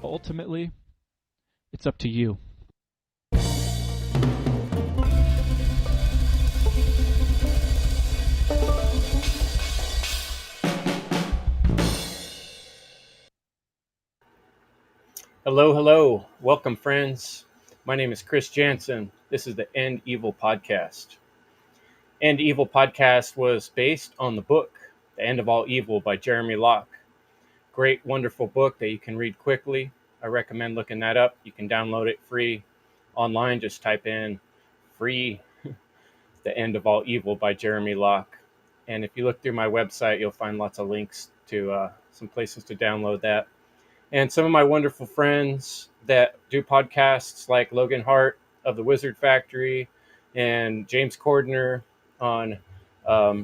Ultimately, it's up to you. Hello, hello. Welcome, friends. My name is Chris Jantzen. This is the End Evil Podcast. End Evil Podcast was based on the book, The End of All Evil by Jeremy Locke. Great, wonderful book that you can read quickly. I recommend looking that up. You can download it free online. Just type in free The End of All Evil by Jeremy Locke. And if you look through my website, you'll find lots of links to some places to download that. And some of my wonderful friends that do podcasts like Logan Hart of the Wizard Factory and James Cordner on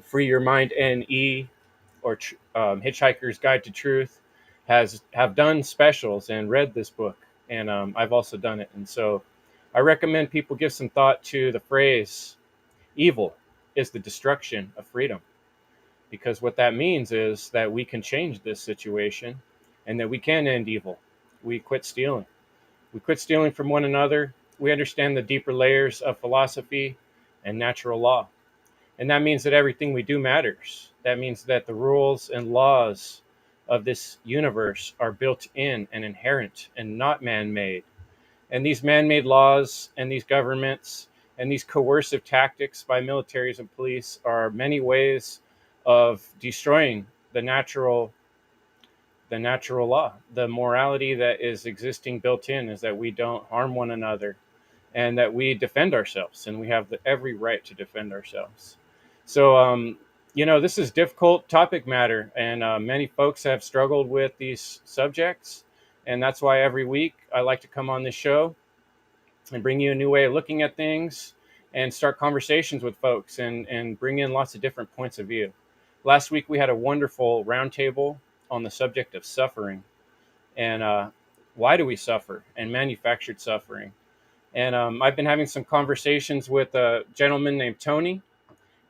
Free Your Mind NE or Hitchhiker's Guide to Truth have done specials and read this book. And I've also done it. And so I recommend people give some thought to the phrase, evil is the destruction of freedom. Because what that means is that we can change this situation and that we can end evil. We quit stealing. We quit stealing from one another. We understand the deeper layers of philosophy and natural law. And that means that everything we do matters. That means that the rules and laws of this universe are built in and inherent and not man-made. And these man-made laws and these governments and these coercive tactics by militaries and police are many ways of destroying the natural law. The morality that is existing built in is that we don't harm one another and that we defend ourselves, and we have every right to defend ourselves. So, this is difficult topic matter, and many folks have struggled with these subjects, and that's why every week I like to come on this show and bring you a new way of looking at things and start conversations with folks and bring in lots of different points of view. Last week we had a wonderful roundtable on the subject of suffering and why do we suffer and manufactured suffering. And I've been having some conversations with a gentleman named Tony,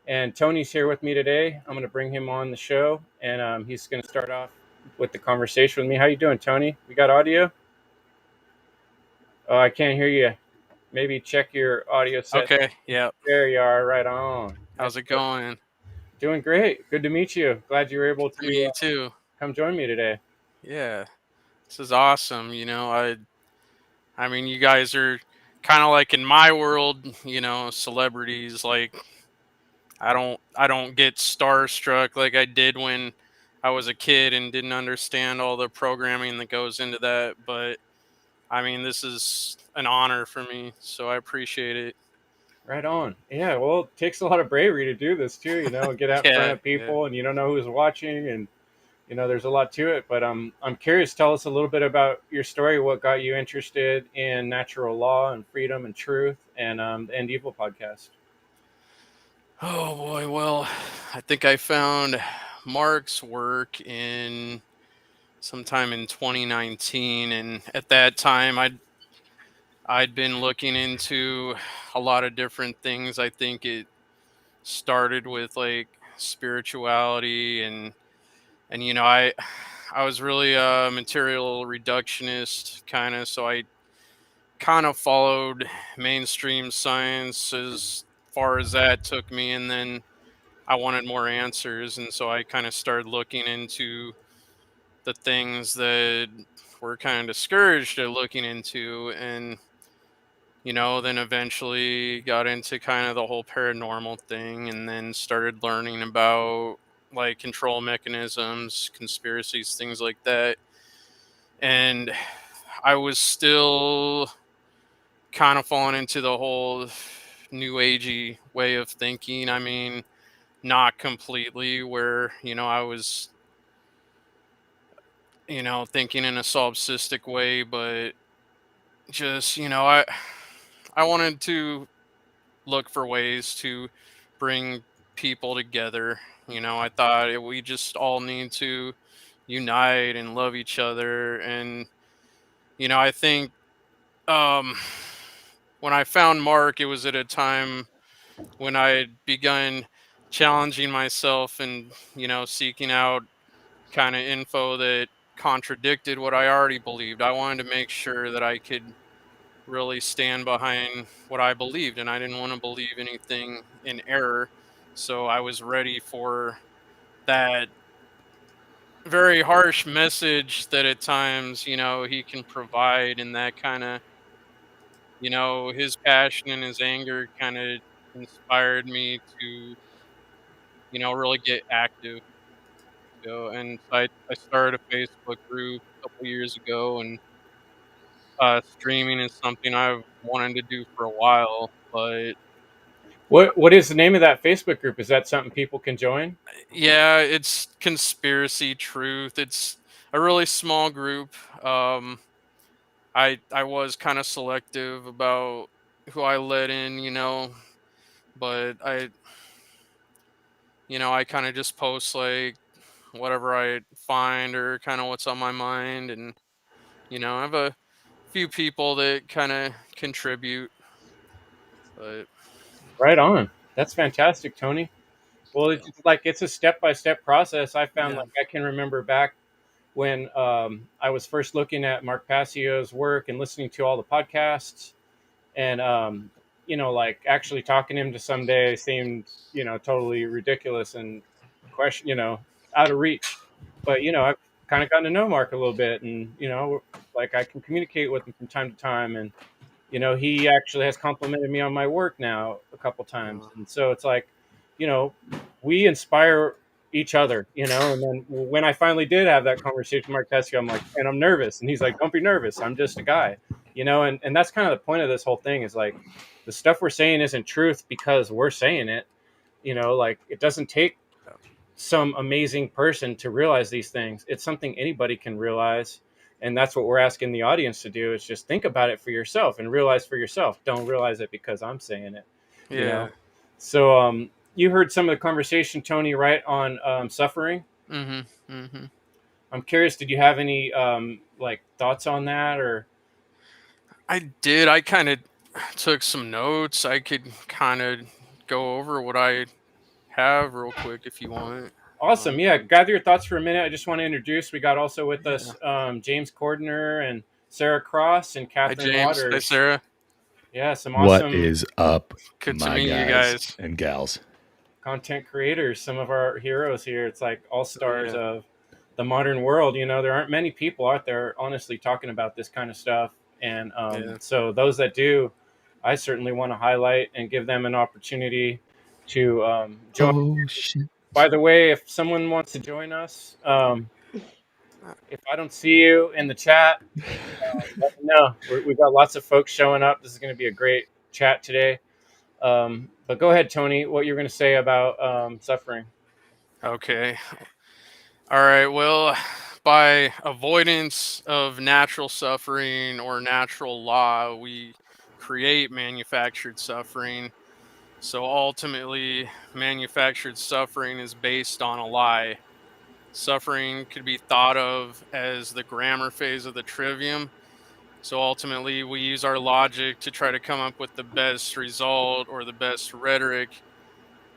and Tony's here with me today. I'm going to bring him on the show, and he's going to start off with the conversation with me. How you doing, Tony? We got audio? Oh, I can't hear you. Maybe check your audio set. Okay, yeah. There you are, right on. How's it going? Doing great. Good to meet you. Glad you were able to Me too. come join me today. Yeah, this is awesome. I mean, you guys are kind of like in my world, celebrities. Like, I don't get starstruck like I did when I was a kid and didn't understand all the programming that goes into that. But I mean, this is an honor for me, so I appreciate it. Right on. Yeah, well, it takes a lot of bravery to do this too, get out in front of people and you don't know who's watching, and there's a lot to it. But I'm curious, tell us a little bit about your story, what got you interested in natural law and freedom and truth and the End Evil podcast. Oh boy, well, I think I found Mark's work in sometime in 2019, and at that time I'd been looking into a lot of different things. I think it started with like spirituality and I was really a material reductionist kind of, so I kind of followed mainstream science as far as that took me, and then I wanted more answers, and so I kind of started looking into the things that were kind of discouraged at looking into, and then eventually got into kind of the whole paranormal thing, and then started learning about like control mechanisms, conspiracies, things like that. And I was still kind of falling into the whole new agey way of thinking. I mean, not completely, where, I was, thinking in a solipsistic way, but just, I wanted to look for ways to bring people together. I thought we just all need to unite and love each other. And, I think um, when I found Mark, it was at a time when I had begun challenging myself and, seeking out kind of info that contradicted what I already believed. I wanted to make sure that I could really stand behind what I believed, and I didn't want to believe anything in error. So I was ready for that very harsh message that at times, he can provide, and that kind of, his passion and his anger kind of inspired me to, really get active. And so I started a Facebook group a couple years ago, and streaming is something I've wanted to do for a while, but What is the name of that Facebook group? Is that something people can join? yeah, it's conspiracy truth. It's a really small group. Um, I was kind of selective about who I let in, but I kind of just post like whatever I find or kind of what's on my mind, and I have a few people that kind of contribute, but Right on. That's fantastic, Tony. Well, yeah, it's a step by step process. I found, yeah, like, I can remember back when I was first looking at Mark Passio's work and listening to all the podcasts, and like actually talking to him to someday seemed totally ridiculous and question out of reach. But I've kind of gotten to know Mark a little bit, and like I can communicate with him from time to time, and he actually has complimented me on my work now a couple times. And so it's like, you know, we inspire each other, and then when I finally did have that conversation with Mark Tessio, I'm like, and I'm nervous. And he's like, don't be nervous. I'm just a guy, and that's kind of the point of this whole thing is like the stuff we're saying isn't truth because we're saying it, like it doesn't take some amazing person to realize these things. It's something anybody can realize. And that's what we're asking the audience to do is just think about it for yourself and realize for yourself. Don't realize it because I'm saying it, you know? yeah. So, you heard some of the conversation, Tony, right, on suffering. Mhm, mhm. I'm curious, did you have any like thoughts on that or? I did. I kind of took some notes. I could kind of go over what I have real quick if you want. Awesome. Um, Yeah. Gather your thoughts for a minute. I just want to introduce, we got also with yeah. us James Cordner and Sarah Cross and Hi, Catherine James. Hi, Waters. Sarah. Yeah. Some What awesome is up, Good to my meet you guys guys. and gals? content creators, some of our heroes here. It's like all Oh, stars yeah. of the modern world. There aren't many people out there honestly talking about this kind of stuff. And Yeah. so those that do, I certainly want to highlight and give them an opportunity to join. Oh shit! By the way, if someone wants to join us, if I don't see you in the chat, let me know. We've got lots of folks showing up. This is going to be a great chat today. But go ahead, Tony, what you're going to say about suffering. Okay. All right. Well, by avoidance of natural suffering or natural law, we create manufactured suffering. So ultimately, manufactured suffering is based on a lie. Suffering could be thought of as the grammar phase of the trivium. So ultimately, we use our logic to try to come up with the best result or the best rhetoric.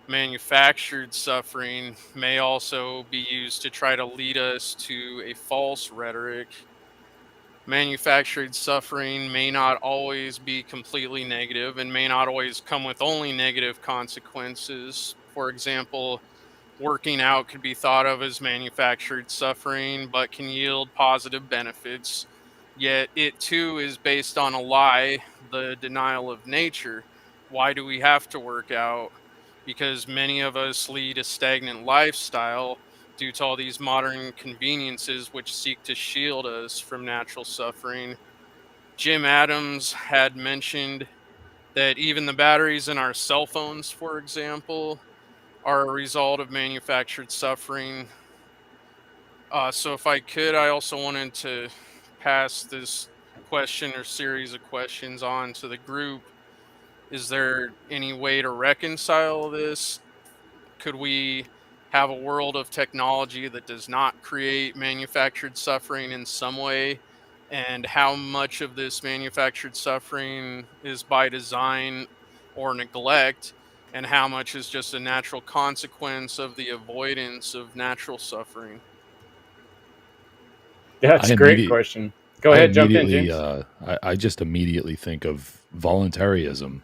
Manufactured suffering may also be used to try to lead us to a false rhetoric. Manufactured suffering may not always be completely negative and may not always come with only negative consequences. For example, working out could be thought of as manufactured suffering, but can yield positive benefits. Yet it too is based on a lie, the denial of nature. Why do we have to work out? Because many of us lead a stagnant lifestyle due to all these modern conveniences which seek to shield us from natural suffering. Jim Adams had mentioned that even the batteries in our cell phones, for example, are a result of manufactured suffering. So, if I could, I also wanted to pass this question or series of questions on to the group. Is there any way to reconcile this? Could we have a world of technology that does not create manufactured suffering in some way? And how much of this manufactured suffering is by design or neglect? And how much is just a natural consequence of the avoidance of natural suffering? That's a great question. Go ahead, jump in, James. I just immediately think of voluntarism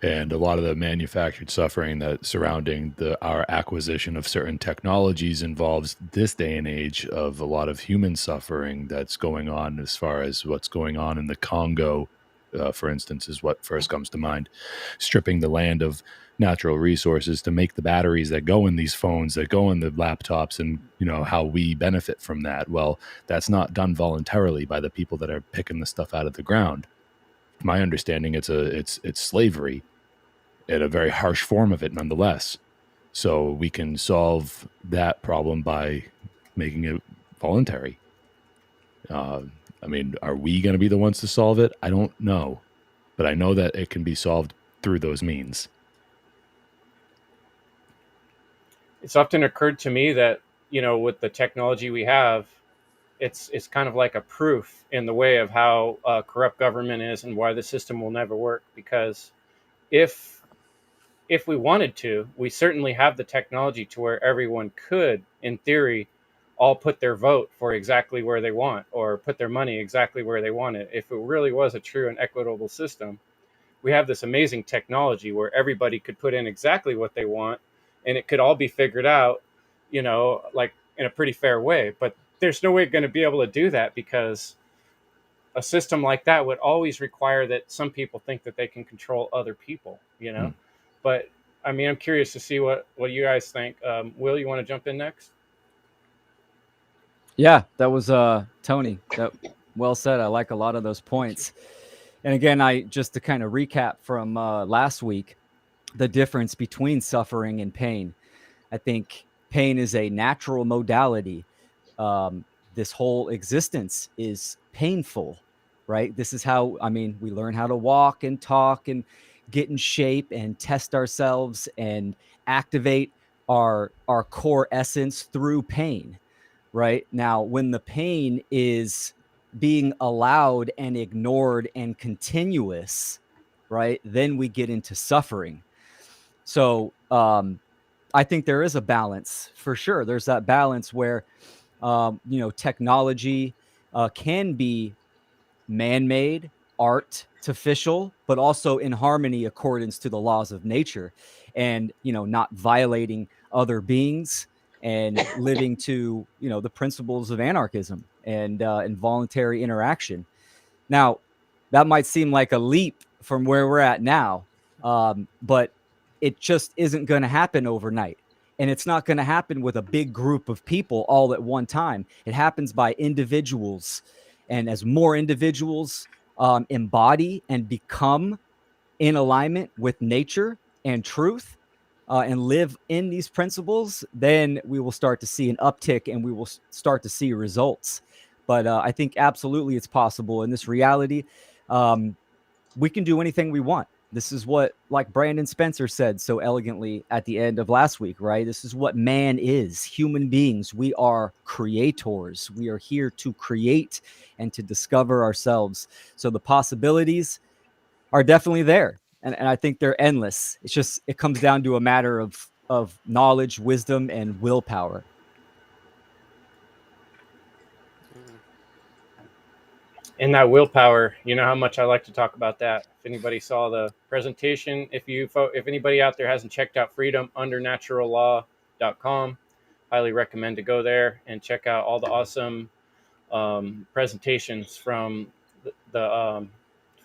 and a lot of the manufactured suffering that surrounding our acquisition of certain technologies involves this day and age of a lot of human suffering that's going on, as far as what's going on in the Congo, for instance, is what first comes to mind. Stripping the land of natural resources to make the batteries that go in these phones, that go in the laptops, and how we benefit from that. Well, that's not done voluntarily by the people that are picking the stuff out of the ground. My understanding, it's slavery, in a very harsh form of it nonetheless. So we can solve that problem by making it voluntary. I mean, are we going to be the ones to solve it? I don't know, but I know that it can be solved through those means. It's often occurred to me that, with the technology we have, it's kind of like a proof in the way of how corrupt government is and why the system will never work. Because if we wanted to, we certainly have the technology to where everyone could, in theory, all put their vote for exactly where they want, or put their money exactly where they want it. If it really was a true and equitable system, we have this amazing technology where everybody could put in exactly what they want, and it could all be figured out, like in a pretty fair way. But there's no way going to be able to do that, because a system like that would always require that some people think that they can control other people. But I mean, I'm curious to see what you guys think. Will, you want to jump in next? Yeah, that was Tony. That well said. I like a lot of those points. And again, I just to kind of recap from last week, the difference between suffering and pain. I think pain is a natural modality. This whole existence is painful, right? This is how, we learn how to walk and talk and get in shape and test ourselves and activate our core essence through pain, right? Now, when the pain is being allowed and ignored and continuous, right, then we get into suffering. So I think there is a balance for sure. There's that balance where technology can be man-made, artificial, but also in harmony accordance to the laws of nature, and not violating other beings and living to the principles of anarchism and involuntary interaction. Now, that might seem like a leap from where we're at now, but it just isn't going to happen overnight. And it's not going to happen with a big group of people all at one time. It happens by individuals. And as more individuals embody and become in alignment with nature and truth, and live in these principles, then we will start to see an uptick and we will start to see results. But I think absolutely it's possible in this reality. We can do anything we want. This is what, like Brandon Spencer said so elegantly at the end of last week, right? This is what man is. Human beings, we are creators. We are here to create and to discover ourselves. So the possibilities are definitely there. And I think they're endless. It's just, it comes down to a matter of knowledge, wisdom, and willpower. And that willpower, you know how much I like to talk about that. If anybody saw the presentation, if anybody out there hasn't checked out freedomundernaturalllaw.com, highly recommend to go there and check out all the awesome presentations from the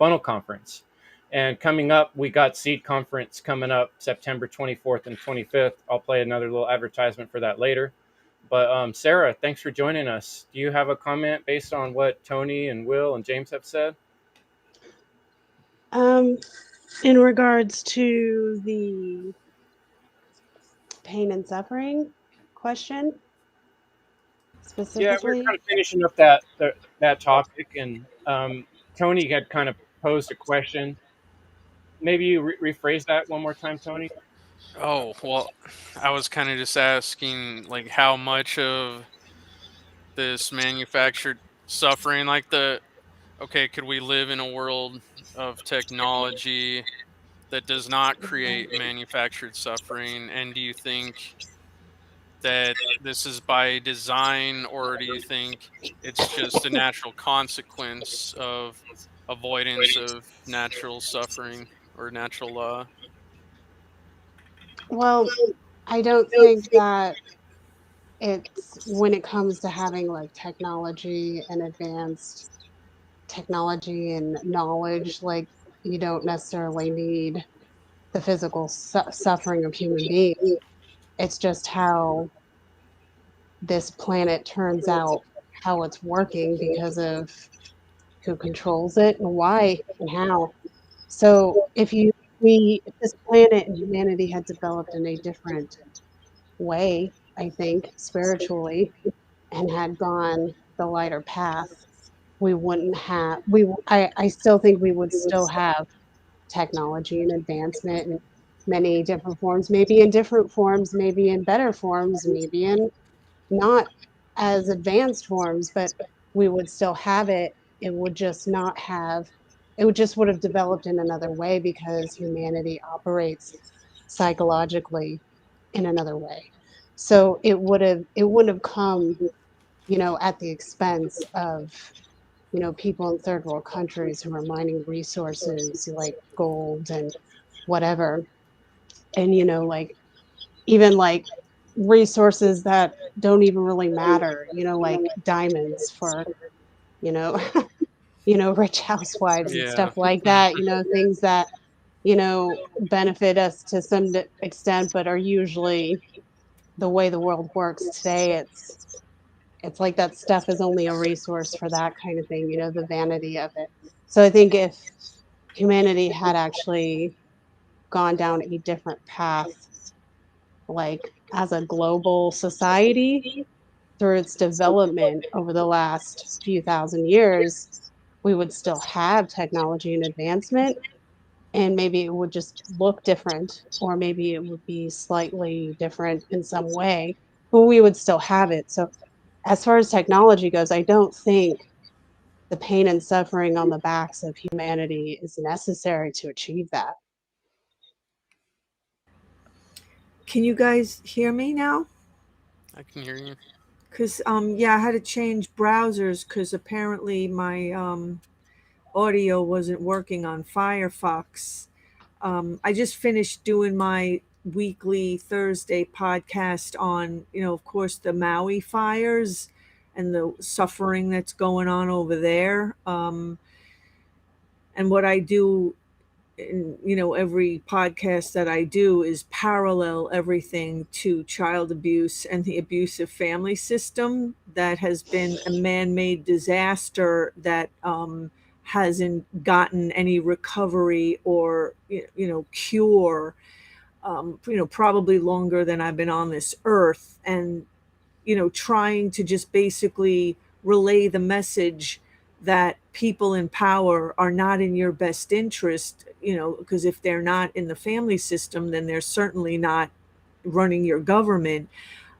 FUNL Conference. And coming up, we got Seed Conference coming up September 24th and 25th. I'll play another little advertisement for that later. But Sarah, thanks for joining us. Do you have a comment based on what Tony and Will and James have said? In regards to the pain and suffering question, specifically? Yeah, we're kind of finishing up that topic, and Tony had kind of posed a question. Maybe you rephrase that one more time, Tony. Oh, well, I was kind of just asking, like, how much of this manufactured suffering, like could we live in a world of technology that does not create manufactured suffering? And do you think that this is by design, or do you think it's just a natural consequence of avoidance of natural suffering or natural law? Well, I don't think that it's when it comes to having like technology and advanced technology and knowledge, like you don't necessarily need the physical suffering of human beings. It's just how this planet turns out, how it's working because of who controls it and why and how. So if this planet and humanity had developed in a different way, I think spiritually, and had gone the lighter path, we wouldn't have I still think we would still have technology and advancement in many different forms, maybe in different forms, maybe in better forms, maybe in not as advanced forms, but we would still have it. It would just not have, it would just would have developed in another way because humanity operates psychologically in another way. So it wouldn't have come, at the expense of, people in third world countries who are mining resources like gold and whatever. And, like even like resources that don't even really matter, like diamonds for, you know, rich housewives and Yeah. stuff like that, things that, benefit us to some extent, but are usually the way the world works today. It's like that stuff is only a resource for that kind of thing, the vanity of it. So I think if humanity had actually gone down a different path, like as a global society, through its development over the last few thousand years, we would still have technology and advancement, and maybe it would just look different, or maybe it would be slightly different in some way, but we would still have it. So, as far as technology goes, I don't think the pain and suffering on the backs of humanity is necessary to achieve that. Can you guys hear me now? I can hear you. Because yeah, I had to change browsers because apparently my audio wasn't working on Firefox. I just finished doing my weekly Thursday podcast on, of course, the Maui fires and the suffering that's going on over there. And what I do in, every podcast that I do is parallel everything to child abuse and the abusive family system that has been a man-made disaster that hasn't gotten any recovery or cure, probably longer than I've been on this earth. And trying to just basically relay the message that people in power are not in your best interest, because if they're not in the family system, then they're certainly not running your government.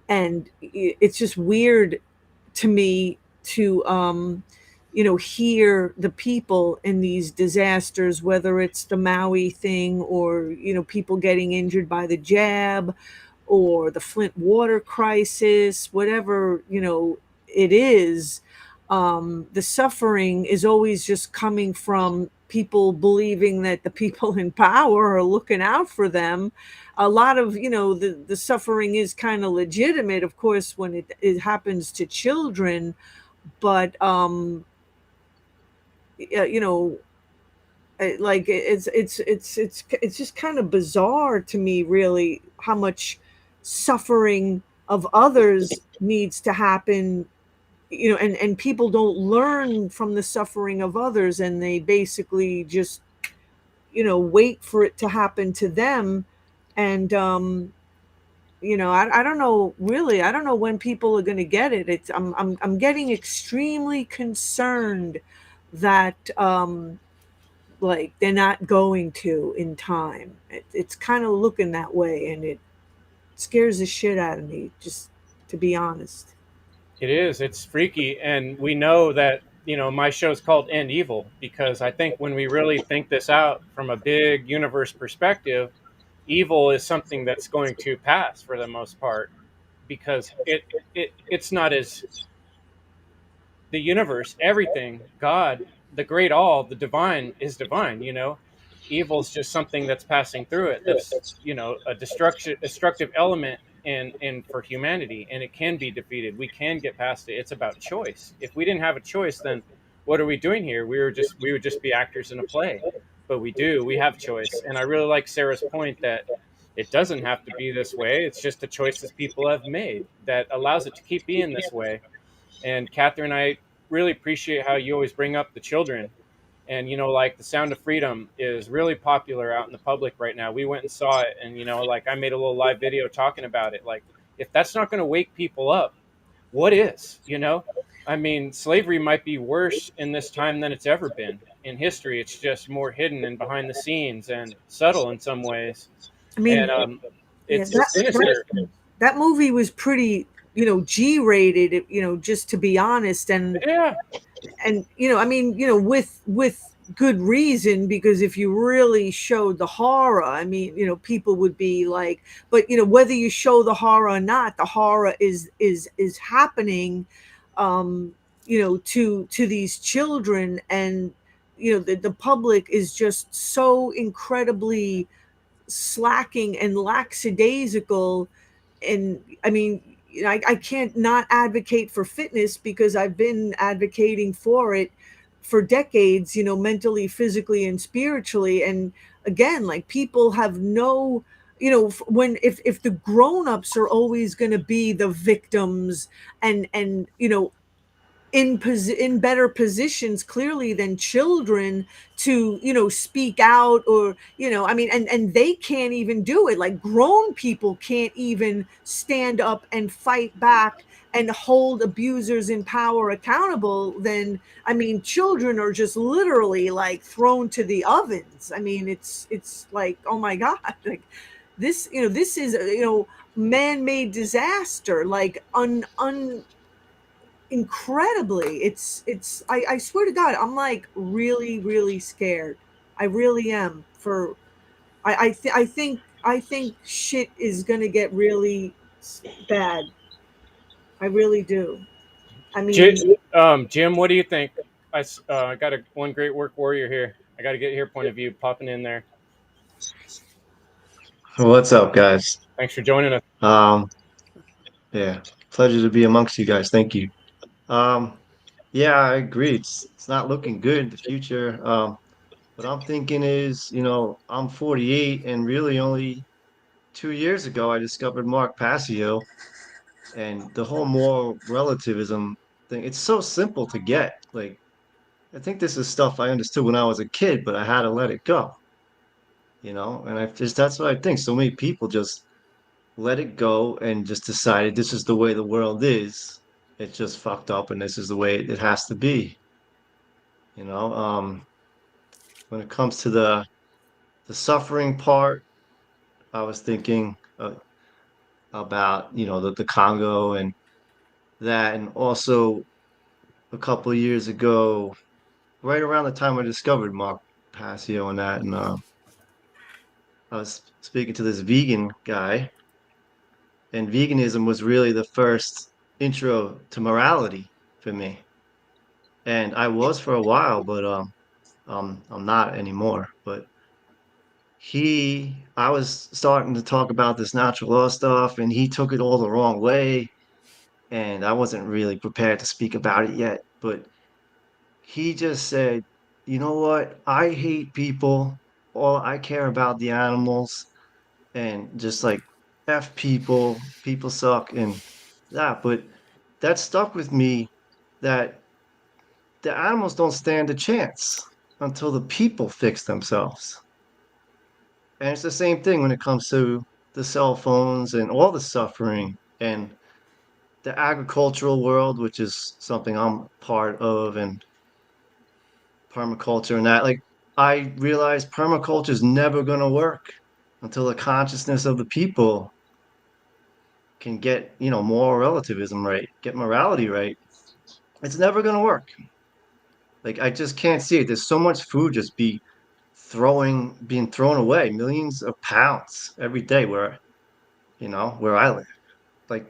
And it's just weird to me to, hear the people in these disasters, whether it's the Maui thing or, people getting injured by the jab or the Flint water crisis, whatever, it is. The suffering is always just coming from people believing that the people in power are looking out for them. A lot of, the suffering is kind of legitimate, of course, when it happens to children, but, yeah, like it's just kind of bizarre to me, really, how much suffering of others needs to happen, and people don't learn from the suffering of others, and they basically just wait for it to happen to them. And I don't know, really, I don't know when people are going to get it. I'm getting extremely concerned that like they're not going to in time. It's kind of looking that way, and it scares the shit out of me, just to be honest. It is. It's freaky. And we know that, my show's called End Evil because I think when we really think this out from a big universe perspective, evil is something that's going to pass for the most part. because it's not as the universe, everything, God, the great all, the divine is divine, you know. Evil's just something that's passing through it. That's, you know, a destructive element in for humanity, and it can be defeated. We can get past it. It's about choice. If we didn't have a choice, then what are we doing here? We would just be actors in a play. But we have choice. And I really like Sarah's point that it doesn't have to be this way. It's just the choices people have made that allows it to keep being this way. And Catherine, I really appreciate how you always bring up the children. And, you know, like the Sound of Freedom is really popular out in the public right now. We went and saw it. And, you know, like I made a little live video talking about it. Like, if that's not going to wake people up, what is, you know? I mean, slavery might be worse in this time than it's ever been in history. It's just more hidden and behind the scenes and subtle in some ways. I And mean, yeah, it's sinister. that movie was pretty, G-rated, just to be honest. Yeah. And I mean, with good reason, because if you really showed the horror, I mean, people would be like, but whether you show the horror or not, the horror is happening, to these children. And the public is just so incredibly slacking and lackadaisical. And I mean, I can't not advocate for fitness, because I've been advocating for it for decades, mentally, physically, and spiritually. And again, like, people have no, when if the grown-ups are always going to be the victims, and in better positions clearly than children to speak out, or I mean, and they can't even do it. Like, grown people can't even stand up and fight back and hold abusers in power accountable. Then I mean, children are just literally like thrown to the ovens. I mean, it's like, oh my god, like, this is man-made disaster, like incredibly. I swear to God, I'm like really, really scared. I really am. For I think shit is gonna get really bad. I really do. I mean, Jim, what do you think? I got one great work warrior here. I got to get your point of view popping in there. What's up, guys? Thanks for joining us. Yeah, pleasure to be amongst you guys. Thank you. Um, yeah, I agree. It's not looking good in the future. What I'm thinking is, I'm 48, and really only 2 years ago I discovered Mark Passio and the whole moral relativism thing. It's so simple to get. Like, I think this is stuff I understood when I was a kid, but I had to let it go, and that's what I think. So many people just let it go and just decided this is the way the world is. It's just fucked up, and this is the way it has to be. You know, when it comes to the suffering part, I was thinking about the Congo and that, and also a couple of years ago, right around the time I discovered Mark Passio and that, and I was speaking to this vegan guy, and veganism was really the first intro to morality for me. And I was for a while, but I'm not anymore. But I was starting to talk about this natural law stuff, and he took it all the wrong way, and I wasn't really prepared to speak about it yet. But he just said, "You know what? I hate people. All I care about the animals, and just like f people. People suck, and that." But that stuck with me. That the animals don't stand a chance until the people fix themselves. And it's the same thing when it comes to the cell phones and all the suffering and the agricultural world, which is something I'm part of, and permaculture and that. Like, I realize permaculture is never going to work until the consciousness of the people can get, moral relativism right, get morality right. It's never going to work. Like, I just can't see it. There's so much food just being thrown away, millions of pounds every day where I live. Like,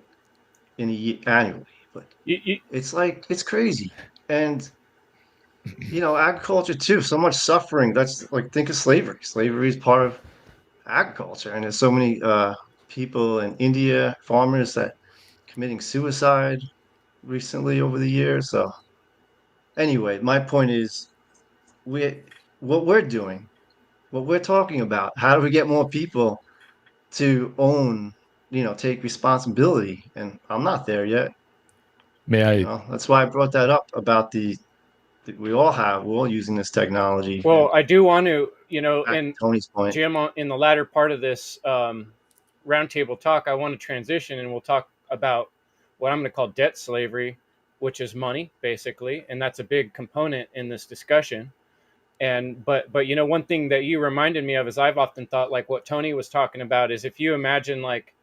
in a year annually. But it's crazy. And agriculture too, so much suffering. That's like, think of slavery. Slavery is part of agriculture, and there's so many people in India, farmers that committing suicide recently over the years. So anyway, my point is, we what we're doing, what we're talking about, how do we get more people to own, take responsibility? And I'm not there yet. May I? That's why I brought that up about we're all using this technology. And Well, I do want to, back to and Tony's point, Jim, in the latter part of this roundtable talk, I want to transition and we'll talk about what I'm going to call debt slavery, which is money, basically. And that's a big component in this discussion. And but one thing that you reminded me of is I've often thought, like what Tony was talking about, is if you imagine, like,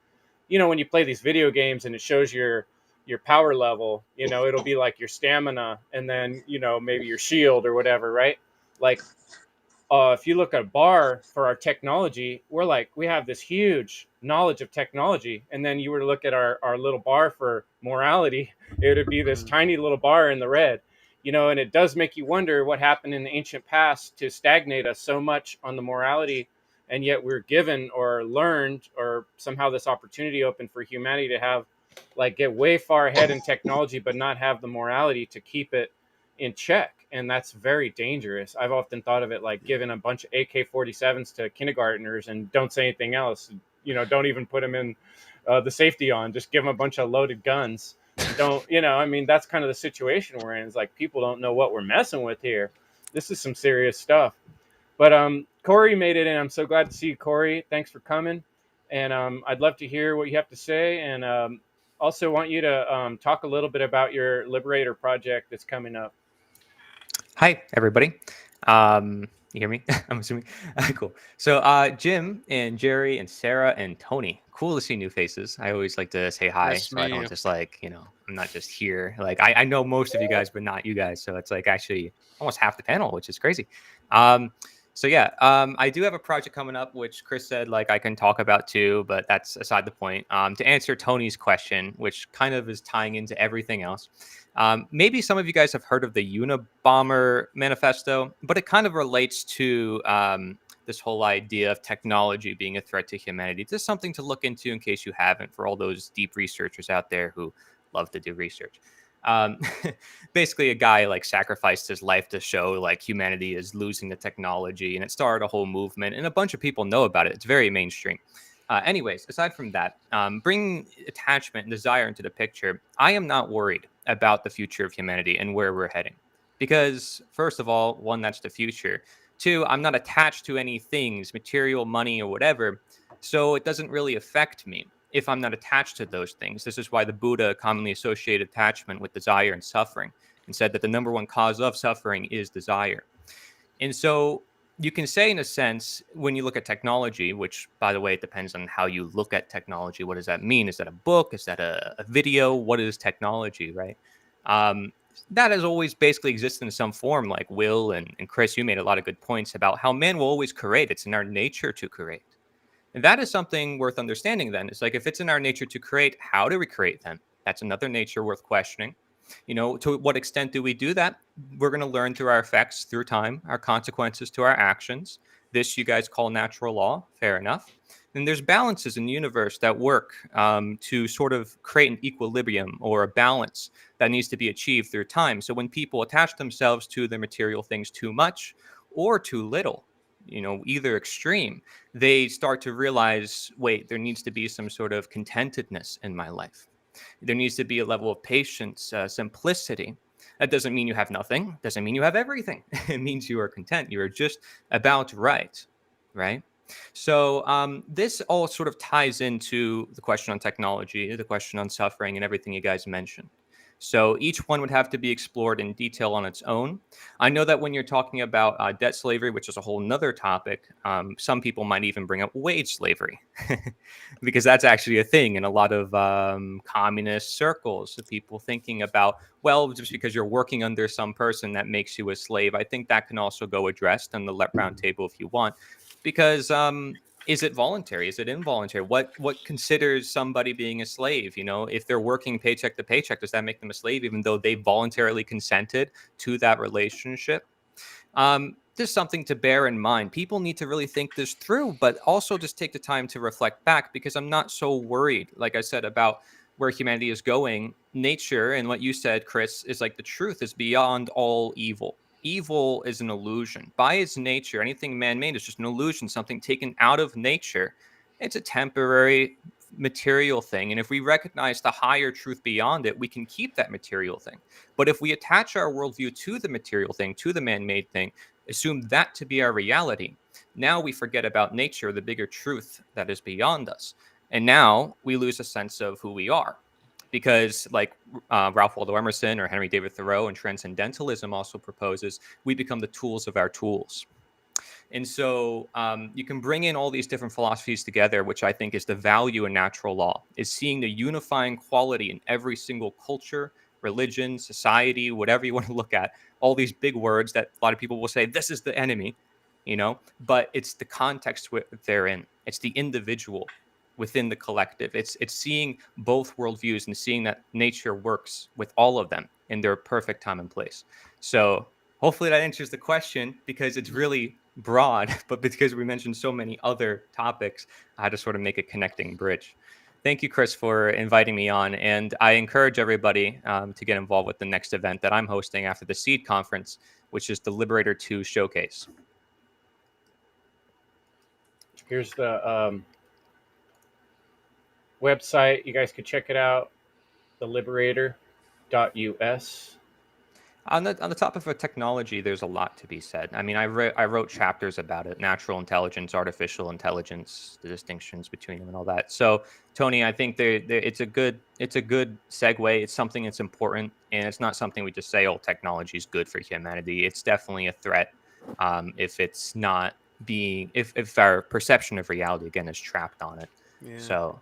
when you play these video games and it shows your power level, it'll be like your stamina and then, maybe your shield or whatever, right? Like, if you look at a bar for our technology, we have this huge knowledge of technology. And then you were to look at our little bar for morality, it would be this tiny little bar in the red, and it does make you wonder what happened in the ancient past to stagnate us so much on the morality. And yet we're given or learned, or somehow this opportunity opened for humanity to have, like, get way far ahead in technology, but not have the morality to keep it in check. And that's very dangerous. I've often thought of it like giving a bunch of AK-47s to kindergartners and don't say anything else. Don't even put them in the safety on. Just give them a bunch of loaded guns. Don't, that's kind of the situation we're in. It's like people don't know what we're messing with here. This is some serious stuff. But Corey made it in. I'm so glad to see you, Corey. Thanks for coming. And I'd love to hear what you have to say. And also want you to talk a little bit about your Liberator project that's coming up. Hi, everybody. You hear me? I'm assuming. Cool. So Jim and Jerry and Sarah and Tony, cool to see new faces. I always like to say hi, Nice to so I meet don't you. just I'm not just here. Like I know most of you guys, but not you guys. So it's like actually almost half the panel, which is crazy. So yeah, I do have a project coming up, which Chris said like I can talk about too, but that's aside the point. To answer Tony's question, which kind of is tying into everything else. Maybe some of you guys have heard of the Unabomber manifesto, but it kind of relates to this whole idea of technology being a threat to humanity. Just something to look into in case you haven't, for all those deep researchers out there who love to do research. Basically, a guy like sacrificed his life to show like humanity is losing the technology, and it started a whole movement, and a bunch of people know about it. It's very mainstream. Anyways, aside from that, bringing attachment and desire into the picture, I am not worried about the future of humanity and where we're heading. Because, first of all, one, that's the future. Two, I'm not attached to any things, material, money, or whatever. So it doesn't really affect me if I'm not attached to those things. This is why the Buddha commonly associated attachment with desire and suffering and said that the number one cause of suffering is desire. And so you can say, in a sense, when you look at technology, which, by the way, it depends on how you look at technology. What does that mean? Is that a book? Is that a video? What is technology, right? That has always basically existed in some form, like Will and Chris, you made a lot of good points about how man will always create. It's in our nature to create. And that is something worth understanding then. It's like, if it's in our nature to create, how do we create then? That's another nature worth questioning. To what extent do we do that? We're going to learn through our effects, through time, our consequences to our actions. This you guys call natural law. Fair enough. And there's balances in the universe that work to sort of create an equilibrium or a balance that needs to be achieved through time. So when people attach themselves to the material things too much or too little, either extreme, they start to realize, wait, there needs to be some sort of contentedness in my life. There needs to be a level of patience, simplicity. That doesn't mean you have nothing. Doesn't mean you have everything. It means you are content. You are just about right. So this all sort of ties into the question on technology, the question on suffering, and everything you guys mentioned. So each one would have to be explored in detail on its own. I know that when you're talking about debt slavery, which is a whole nother topic, some people might even bring up wage slavery because that's actually a thing in a lot of communist circles. So people thinking about, well, just because you're working under some person that makes you a slave. I think that can also go addressed on the round table if you want, because is it voluntary? Is it involuntary? What considers somebody being a slave? You know, if they're working paycheck to paycheck, does that make them a slave, even though they voluntarily consented to that relationship? There's something to bear in mind. People need to really think this through, but also just take the time to reflect back, because I'm not so worried, like I said, about where humanity is going. Nature, and what you said, Chris, is like the truth is beyond all evil. Evil is an illusion. By its nature, anything man-made is just an illusion, something taken out of nature. It's a temporary material thing. And if we recognize the higher truth beyond it, we can keep that material thing. But if we attach our worldview to the material thing, to the man-made thing, assume that to be our reality, now we forget about nature, the bigger truth that is beyond us. And now we lose a sense of who we are. Because, like Ralph Waldo Emerson or Henry David Thoreau and Transcendentalism also proposes, we become the tools of our tools. And so you can bring in all these different philosophies together, which I think is the value in natural law, is seeing the unifying quality in every single culture, religion, society, whatever you want to look at, all these big words that a lot of people will say, this is the enemy, you know, but it's the context they're in. It's the individual within the collective. It's seeing both worldviews and seeing that nature works with all of them in their perfect time and place. So hopefully that answers the question, because it's really broad, but because we mentioned so many other topics, I had to sort of make a connecting bridge. Thank you, Chris, for inviting me on. And I encourage everybody to get involved with the next event that I'm hosting after the Seed Conference, which is the Liberator 2 Showcase. Here's the website. You guys could check it out, theliberator.us. On the topic of technology, there's a lot to be said. I mean, I wrote chapters about it: natural intelligence, artificial intelligence, the distinctions between them, and all that. So, Tony, I think it's a good segue. It's something that's important, and it's not something we just say, "Oh, technology is good for humanity." It's definitely a threat if it's not being if our perception of reality again is trapped on it. Yeah. So,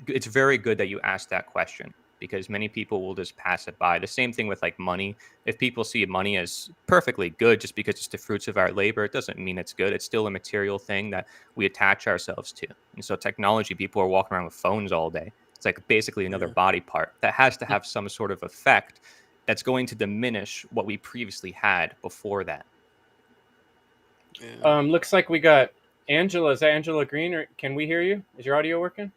it's very good that you asked that question, because many people will just pass it by. The same thing with like money. If people see money as perfectly good just because it's the fruits of our labor, it doesn't mean it's good. It's still a material thing that we attach ourselves to. And so technology, people are walking around with phones all day. It's like basically another body part that has to have some sort of effect that's going to diminish what we previously had before that. Yeah. Looks like we got Angela. Is that Angela Green, or can we hear you? Is your audio working?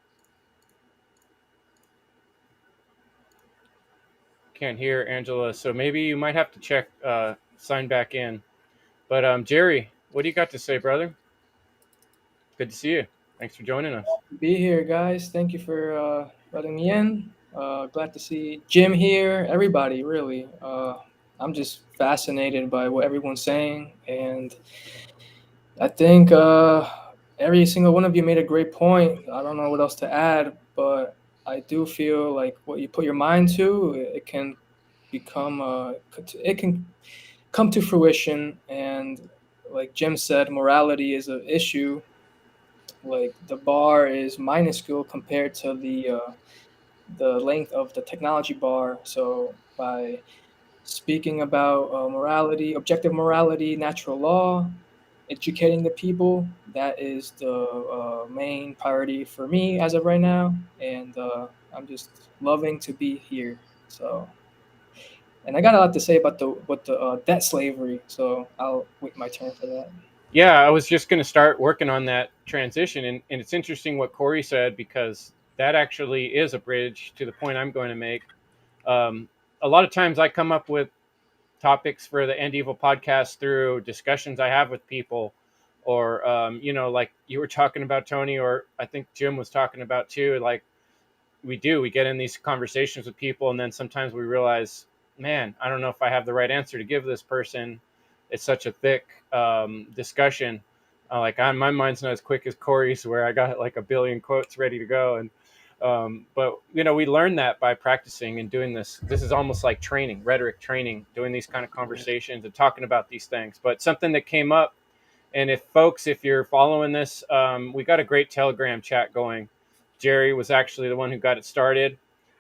Can't hear Angela, so maybe you might have to check sign back in. But Jerry, what do you got to say, brother? Good to see you. Thanks for joining us. Be here, guys. Thank you for letting me in. Glad to see Jim here. Everybody, really. I'm just fascinated by what everyone's saying, and I think every single one of you made a great point. I don't know what else to add, but I do feel like what you put your mind to, it can become, it can come to fruition. And like Jim said, morality is an issue. Like the bar is minuscule compared to the length of the technology bar. So by speaking about morality, objective morality, natural law, educating the people, that is the main priority for me as of right now. And I'm just loving to be here. So, and I got a lot to say about the debt slavery. So I'll wait my turn for that. Yeah, I was just going to start working on that transition. And it's interesting what Corey said, because that actually is a bridge to the point I'm going to make. A lot of times I come up with topics for the End Evil podcast through discussions I have with people, or, like you were talking about, Tony, or I think Jim was talking about too. Like we get in these conversations with people, and then sometimes we realize, man, I don't know if I have the right answer to give this person. It's such a thick discussion. Like my mind's not as quick as Corey's, where I got like a billion quotes ready to go. And but we learn that by practicing and doing this. This is almost like training, rhetoric training, doing these kind of conversations and talking about these things. But something that came up, and if you're following this, we got a great Telegram chat going. Jerry was actually the one who got it started.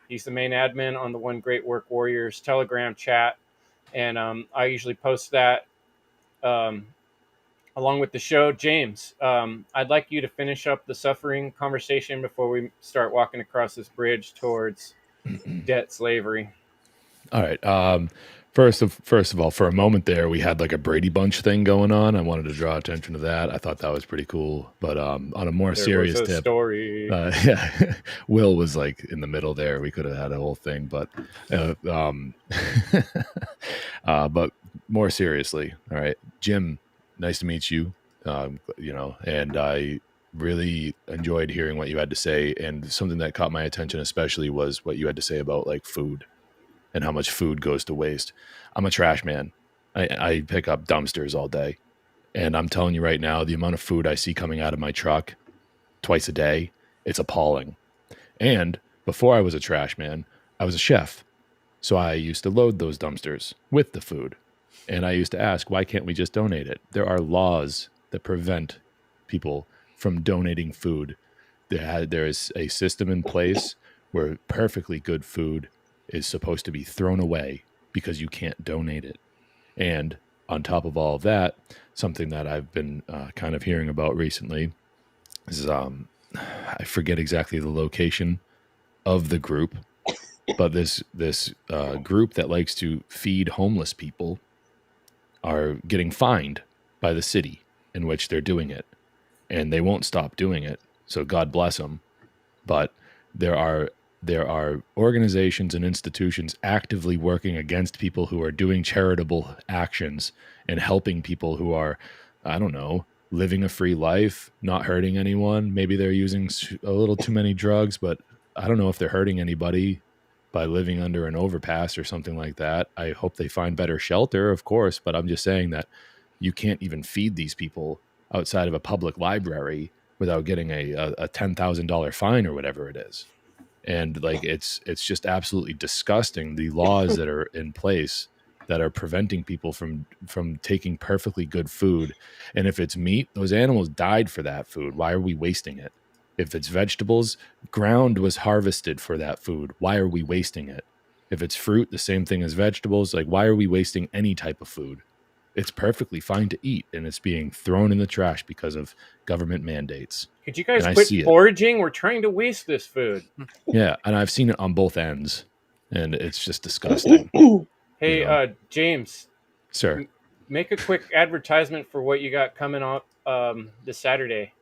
He's the main admin on the One Great Work Warriors Telegram chat. And I usually post that along with the show. James, I'd like you to finish up the suffering conversation before we start walking across this bridge towards debt slavery. All right. First of all, for a moment there, we had like a Brady Bunch thing going on. I wanted to draw attention to that. I thought that was pretty cool. But on a more serious tip, story. Yeah, Will was like in the middle there. We could have had a whole thing, but but more seriously, all right, Jim, nice to meet you. And I really enjoyed hearing what you had to say. And something that caught my attention especially was what you had to say about like food and how much food goes to waste. I'm a trash man. I pick up dumpsters all day. And I'm telling you right now, the amount of food I see coming out of my truck twice a day, it's appalling. And before I was a trash man, I was a chef. So I used to load those dumpsters with the food. And I used to ask, why can't we just donate it? There are laws that prevent people from donating food. There is a system in place where perfectly good food is supposed to be thrown away because you can't donate it. And on top of all of that, something that I've been kind of hearing about recently is I forget exactly the location of the group, but this group that likes to feed homeless people are getting fined by the city in which they're doing it, and they won't stop doing it. So God bless them. But there are organizations and institutions actively working against people who are doing charitable actions and helping people who are, I don't know, living a free life, not hurting anyone. Maybe they're using a little too many drugs, but I don't know if they're hurting anybody by living under an overpass or something like that. I hope they find better shelter, of course, but I'm just saying that you can't even feed these people outside of a public library without getting a $10,000 fine or whatever it is. And like it's just absolutely disgusting, the laws that are in place that are preventing people from taking perfectly good food. And if it's meat, those animals died for that food. Why are we wasting it? If it's vegetables, ground was harvested for that food. Why are we wasting it? If it's fruit, the same thing as vegetables. Like, why are we wasting any type of food? It's perfectly fine to eat, and it's being thrown in the trash because of government mandates. Could you guys quit foraging? We're trying to waste this food. Yeah, and I've seen it on both ends, and it's just disgusting. Hey, James. Sir. Make a quick advertisement for what you got coming up this Saturday.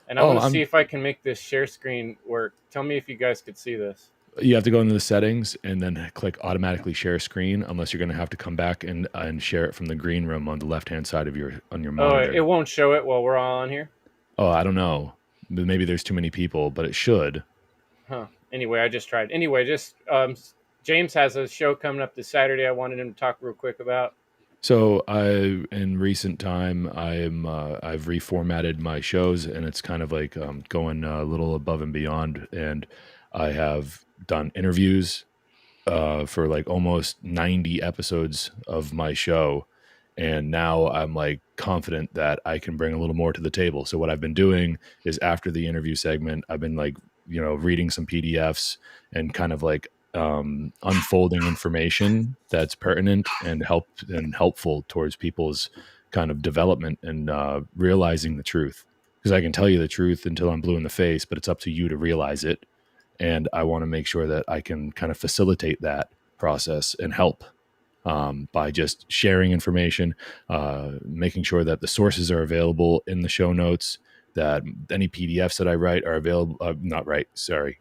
And I want to see if I can make this share screen work. Tell me if you guys could see this. You have to go into the settings and then click automatically share screen, unless you're going to have to come back and share it from the green room on the left-hand side of your monitor. Oh, it won't show it while we're all on here? Oh, I don't know. Maybe there's too many people, but it should. Huh. Anyway, I just tried. Anyway, James has a show coming up this Saturday I wanted him to talk real quick about. So in recent time, I've reformatted my shows, and it's kind of like going a little above and beyond. And I have done interviews for like almost 90 episodes of my show. And now I'm like confident that I can bring a little more to the table. So what I've been doing is after the interview segment, I've been like, reading some PDFs and kind of like unfolding information that's pertinent and helpful towards people's kind of development and realizing the truth. Because I can tell you the truth until I'm blue in the face, but it's up to you to realize it. And I want to make sure that I can kind of facilitate that process and help by just sharing information, making sure that the sources are available in the show notes, that any PDFs that I write are available,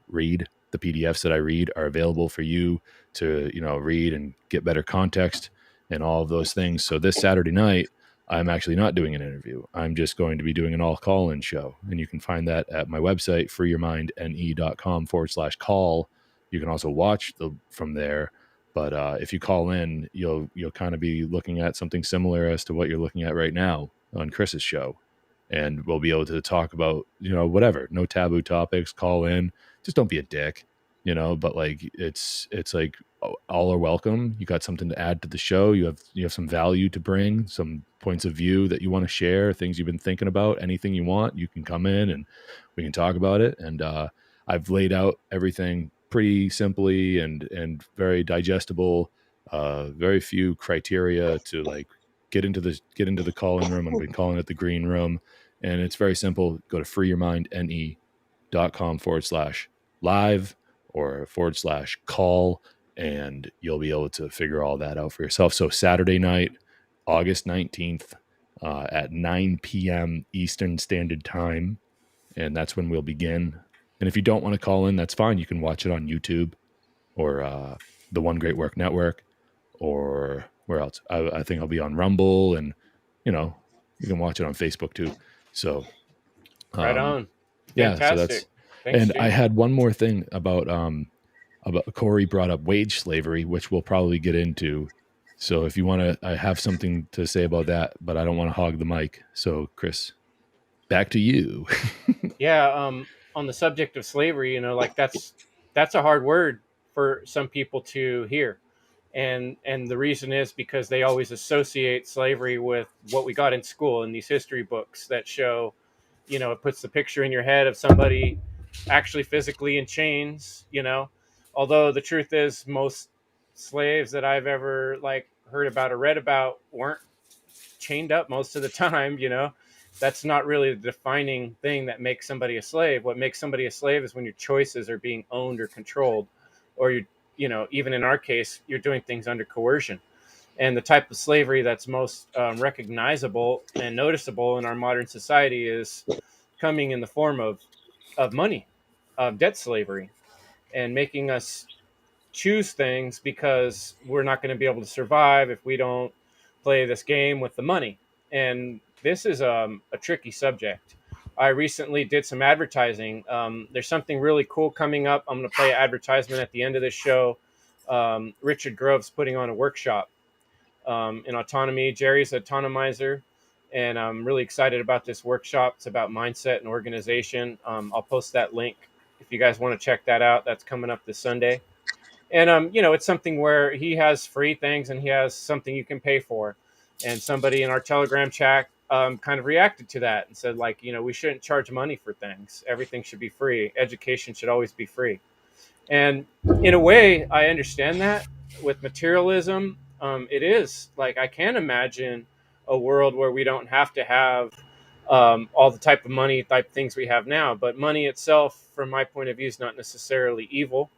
read. The PDFs that I read are available for you to, read and get better context and all of those things. So this Saturday night, I'm actually not doing an interview. I'm just going to be doing an all call-in show. And you can find that at my website, freeyourmindne.com/call. You can also watch from there. But if you call in, you'll kind of be looking at something similar as to what you're looking at right now on Chris's show. And we'll be able to talk about, whatever, no taboo topics, call in. Just don't be a dick, but like, it's like all are welcome. You got something to add to the show. You have some value to bring, some points of view that you want to share, things you've been thinking about, anything you want, you can come in and we can talk about it. And I've laid out everything pretty simply and very digestible, very few criteria to like get into the call-in room. I've been calling it the green room, and it's very simple. Go to freeyourmindne.com/live or /call, and you'll be able to figure all that out for yourself. So Saturday night, August 19th, at 9 p.m. Eastern Standard Time, and that's when we'll begin. And if you don't want to call in, that's fine. You can watch it on YouTube or the One Great Work Network, or where else? I think I'll be on Rumble, and you can watch it on Facebook too. So Right on. Yeah, Fantastic. so that's Thanks, and Jim. I had one more thing about Corey brought up wage slavery, which we'll probably get into. So if you want to, I have something to say about that, but I don't want to hog the mic. So Chris, back to you. Yeah, on the subject of slavery, like that's a hard word for some people to hear. And the reason is because they always associate slavery with what we got in school in these history books that show, it puts the picture in your head of somebody actually physically in chains, although the truth is most slaves that I've ever heard about or read about weren't chained up most of the time. That's not really the defining thing that makes somebody a slave. What makes somebody a slave is when your choices are being owned or controlled, or even in our case, you're doing things under coercion. And the type of slavery that's most recognizable and noticeable in our modern society is coming in the form of money, debt slavery, and making us choose things because we're not going to be able to survive if we don't play this game with the money. And this is a tricky subject. I recently did some advertising. There's something really cool coming up. I'm going to play an advertisement at the end of this show. Richard Grove's putting on a workshop in autonomy. Jerry's autonomizer, and I'm really excited about this workshop. It's about mindset and organization. I'll post that link if you guys want to check that out. That's coming up this Sunday. And it's something where he has free things and he has something you can pay for. And somebody in our Telegram chat kind of reacted to that and said, we shouldn't charge money for things. Everything should be free. Education should always be free. And in a way, I understand that. With materialism, it is I can imagine a world where we don't have to have all the type of money type things we have now. But money itself, from my point of view, is not necessarily evil.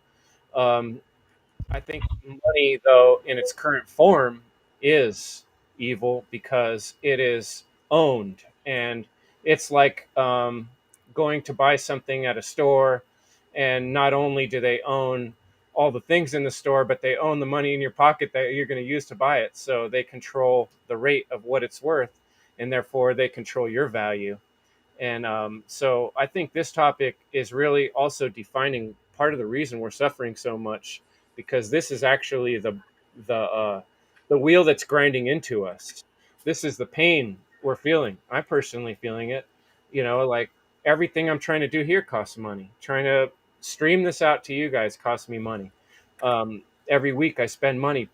I think money, though, in its current form, is evil because it is owned. And it's like going to buy something at a store, and not only do they own all the things in the store, but they own the money in your pocket that you're going to use to buy it. So they control the rate of what it's worth, and therefore they control your value. And so I think this topic is really also defining part of the reason we're suffering so much, because this is actually the wheel that's grinding into us. This is the pain we're feeling. I'm personally feeling it. Everything I'm trying to do here costs money. Trying to stream this out to you guys costs me money. Every week I spend money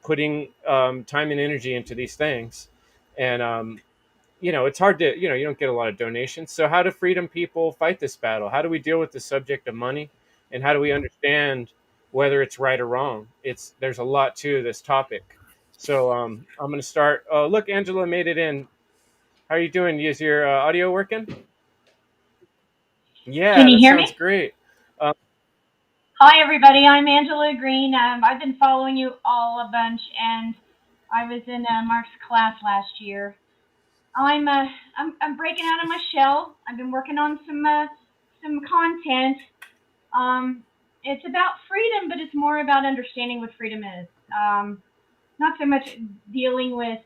putting time and energy into these things, and it's hard to, you don't get a lot of donations. So how do freedom people fight this battle? How do we deal with the subject of money? And how do we understand whether it's right or wrong? There's a lot to this topic. So I'm going to start. Oh, look, Angela made it in. How are you doing? Is your audio working? Yeah, Can you hear sounds me? great. Hi, everybody. I'm Angela Green. I've been following you all a bunch, and I was in Mark's class last year. I'm breaking out of my shell. I've been working on some content. It's about freedom, but it's more about understanding what freedom is. Not so much dealing with.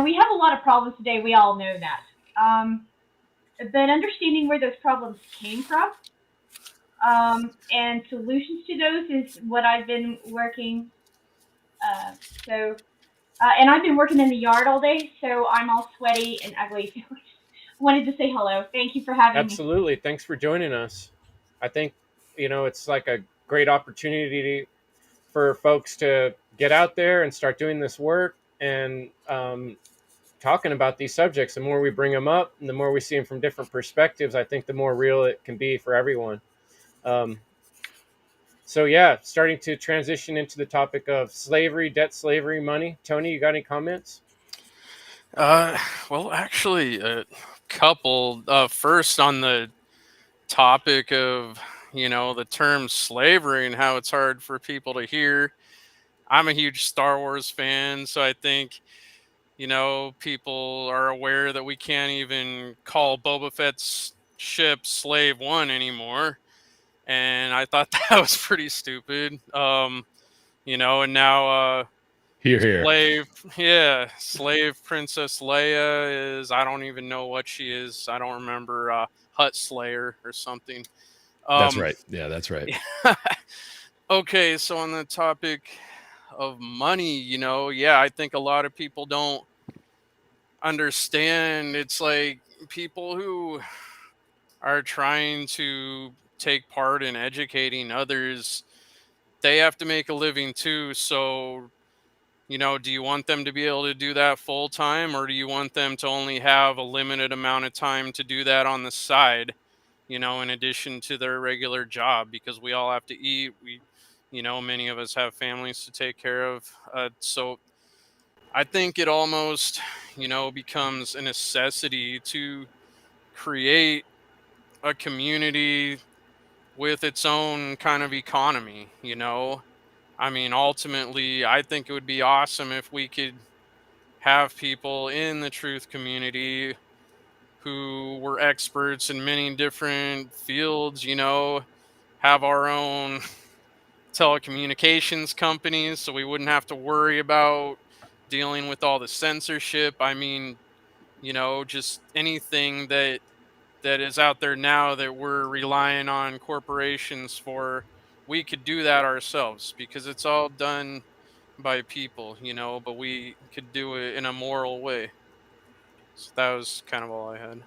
We have a lot of problems today. We all know that. But understanding where those problems came from and solutions to those is what I've been working. And I've been working in the yard all day, so I'm all sweaty and ugly. So wanted to say hello. Thank you for having me. Absolutely. Thanks for joining us. I think, it's like a great opportunity for folks to get out there and start doing this work and talking about these subjects. The more we bring them up and the more we see them from different perspectives, I think the more real it can be for everyone. So yeah, starting to transition into the topic of slavery, debt slavery, money. Tony, you got any comments? Well, actually, a couple. First, on the topic of, the term slavery and how it's hard for people to hear. I'm a huge Star Wars fan, so I think, people are aware that we can't even call Boba Fett's ship Slave One anymore. And I thought that was pretty stupid. And now Here, here. slave Princess Leia is, I don't even know what she is. I don't remember, Hut Slayer or something. That's right. Yeah, that's right. Okay, so on the topic of money, I think a lot of people don't understand. It's like people who are trying to take part in educating others, they have to make a living too. So, do you want them to be able to do that full time, or do you want them to only have a limited amount of time to do that on the side, in addition to their regular job? Because we all have to eat. Many of us have families to take care of. So I think it almost, becomes a necessity to create a community with its own kind of economy. I mean, ultimately, I think it would be awesome if we could have people in the truth community who were experts in many different fields, have our own telecommunications companies so we wouldn't have to worry about dealing with all the censorship. I mean, just anything that is out there now that we're relying on corporations for, we could do that ourselves because it's all done by people, but we could do it in a moral way. So that was kind of all I had.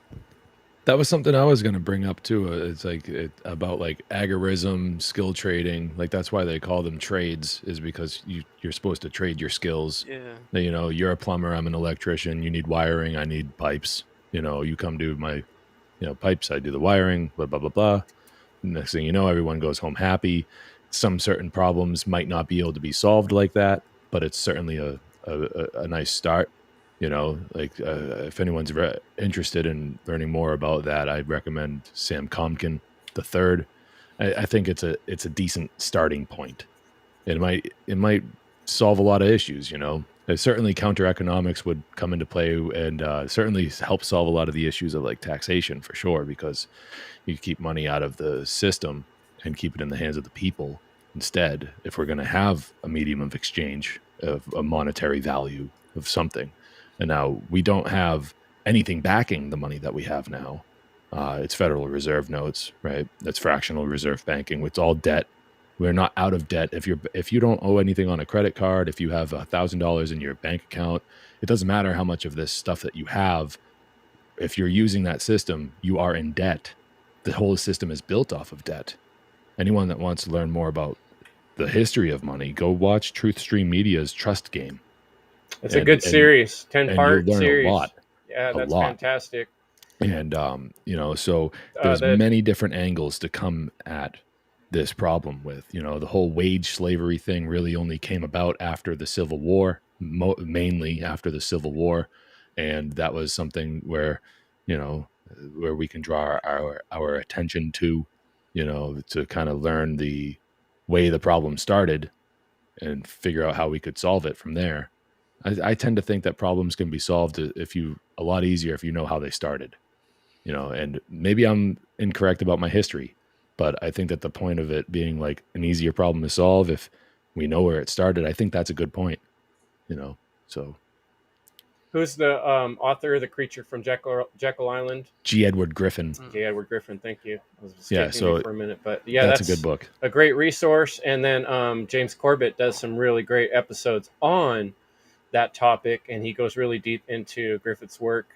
That was something I was going to bring up too. It's like about like agorism, skill trading. Like that's why they call them trades, is because you're supposed to trade your skills. Yeah. You're a plumber, I'm an electrician. You need wiring, I need pipes. You come do my, pipes, I do the wiring. Blah blah blah blah. Next thing you know, everyone goes home happy. Some certain problems might not be able to be solved like that, but it's certainly a nice start. If anyone's interested in learning more about that, I'd recommend Sam Comkin the third. I think it's a decent starting point. It might solve a lot of issues. Certainly counter economics would come into play and certainly help solve a lot of the issues of like taxation for sure, because you keep money out of the system and keep it in the hands of the people instead. If we're going to have a medium of exchange of a monetary value of something. And now we don't have anything backing the money that we have now. It's Federal Reserve notes, right? That's fractional reserve banking. It's all debt. We're not out of debt. If you don't owe anything on a credit card, if you have $1,000 in your bank account, it doesn't matter how much of this stuff that you have. If you're using that system, you are in debt. The whole system is built off of debt. Anyone that wants to learn more about the history of money, go watch Truth Stream Media's Trust Game. It's a good series, 10-part series. A lot. Yeah, that's fantastic. And so there's many different angles to come at this problem with. The whole wage slavery thing really only came about after the Civil War, mainly after the Civil War, and that was something where where we can draw our attention to, to kind of learn the way the problem started and figure out how we could solve it from there. I tend to think that problems can be solved a lot easier if you know how they started, and maybe I'm incorrect about my history, but I think that the point of it being like an easier problem to solve, if we know where it started, I think that's a good point, so. Who's the author of The Creature from Jekyll Island? G. Edward Griffin. G. Edward Griffin, thank you. I was so for a minute, but yeah, that's a good book. A great resource. And then James Corbett does some really great episodes on that topic, and he goes really deep into Griffith's work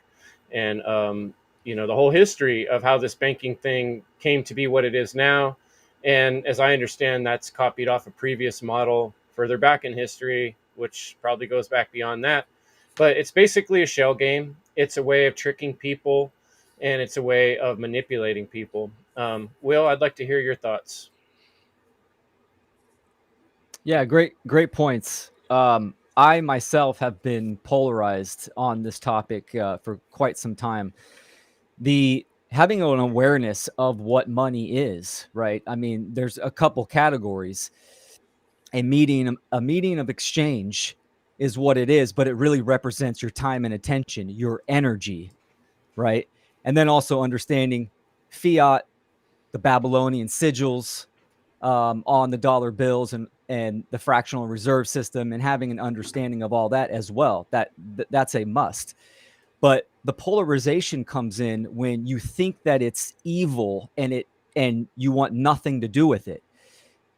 and the whole history of how this banking thing came to be what it is now. And as I understand, that's copied off a previous model further back in history, which probably goes back beyond that. But it's basically a shell game. It's a way of tricking people, and it's a way of manipulating people. Will, I'd like to hear your thoughts. Yeah, great points. I myself have been polarized on this topic for quite some time. The having an awareness of what money is, right? I mean, there's a couple categories. A meeting of exchange is what it is, but it really represents your time and attention, your energy, right? And then also understanding fiat, the Babylonian sigils, on the dollar bills and the fractional reserve system, and having an understanding of all that as well. That's a must. But the polarization comes in when you think that it's evil and you want nothing to do with it.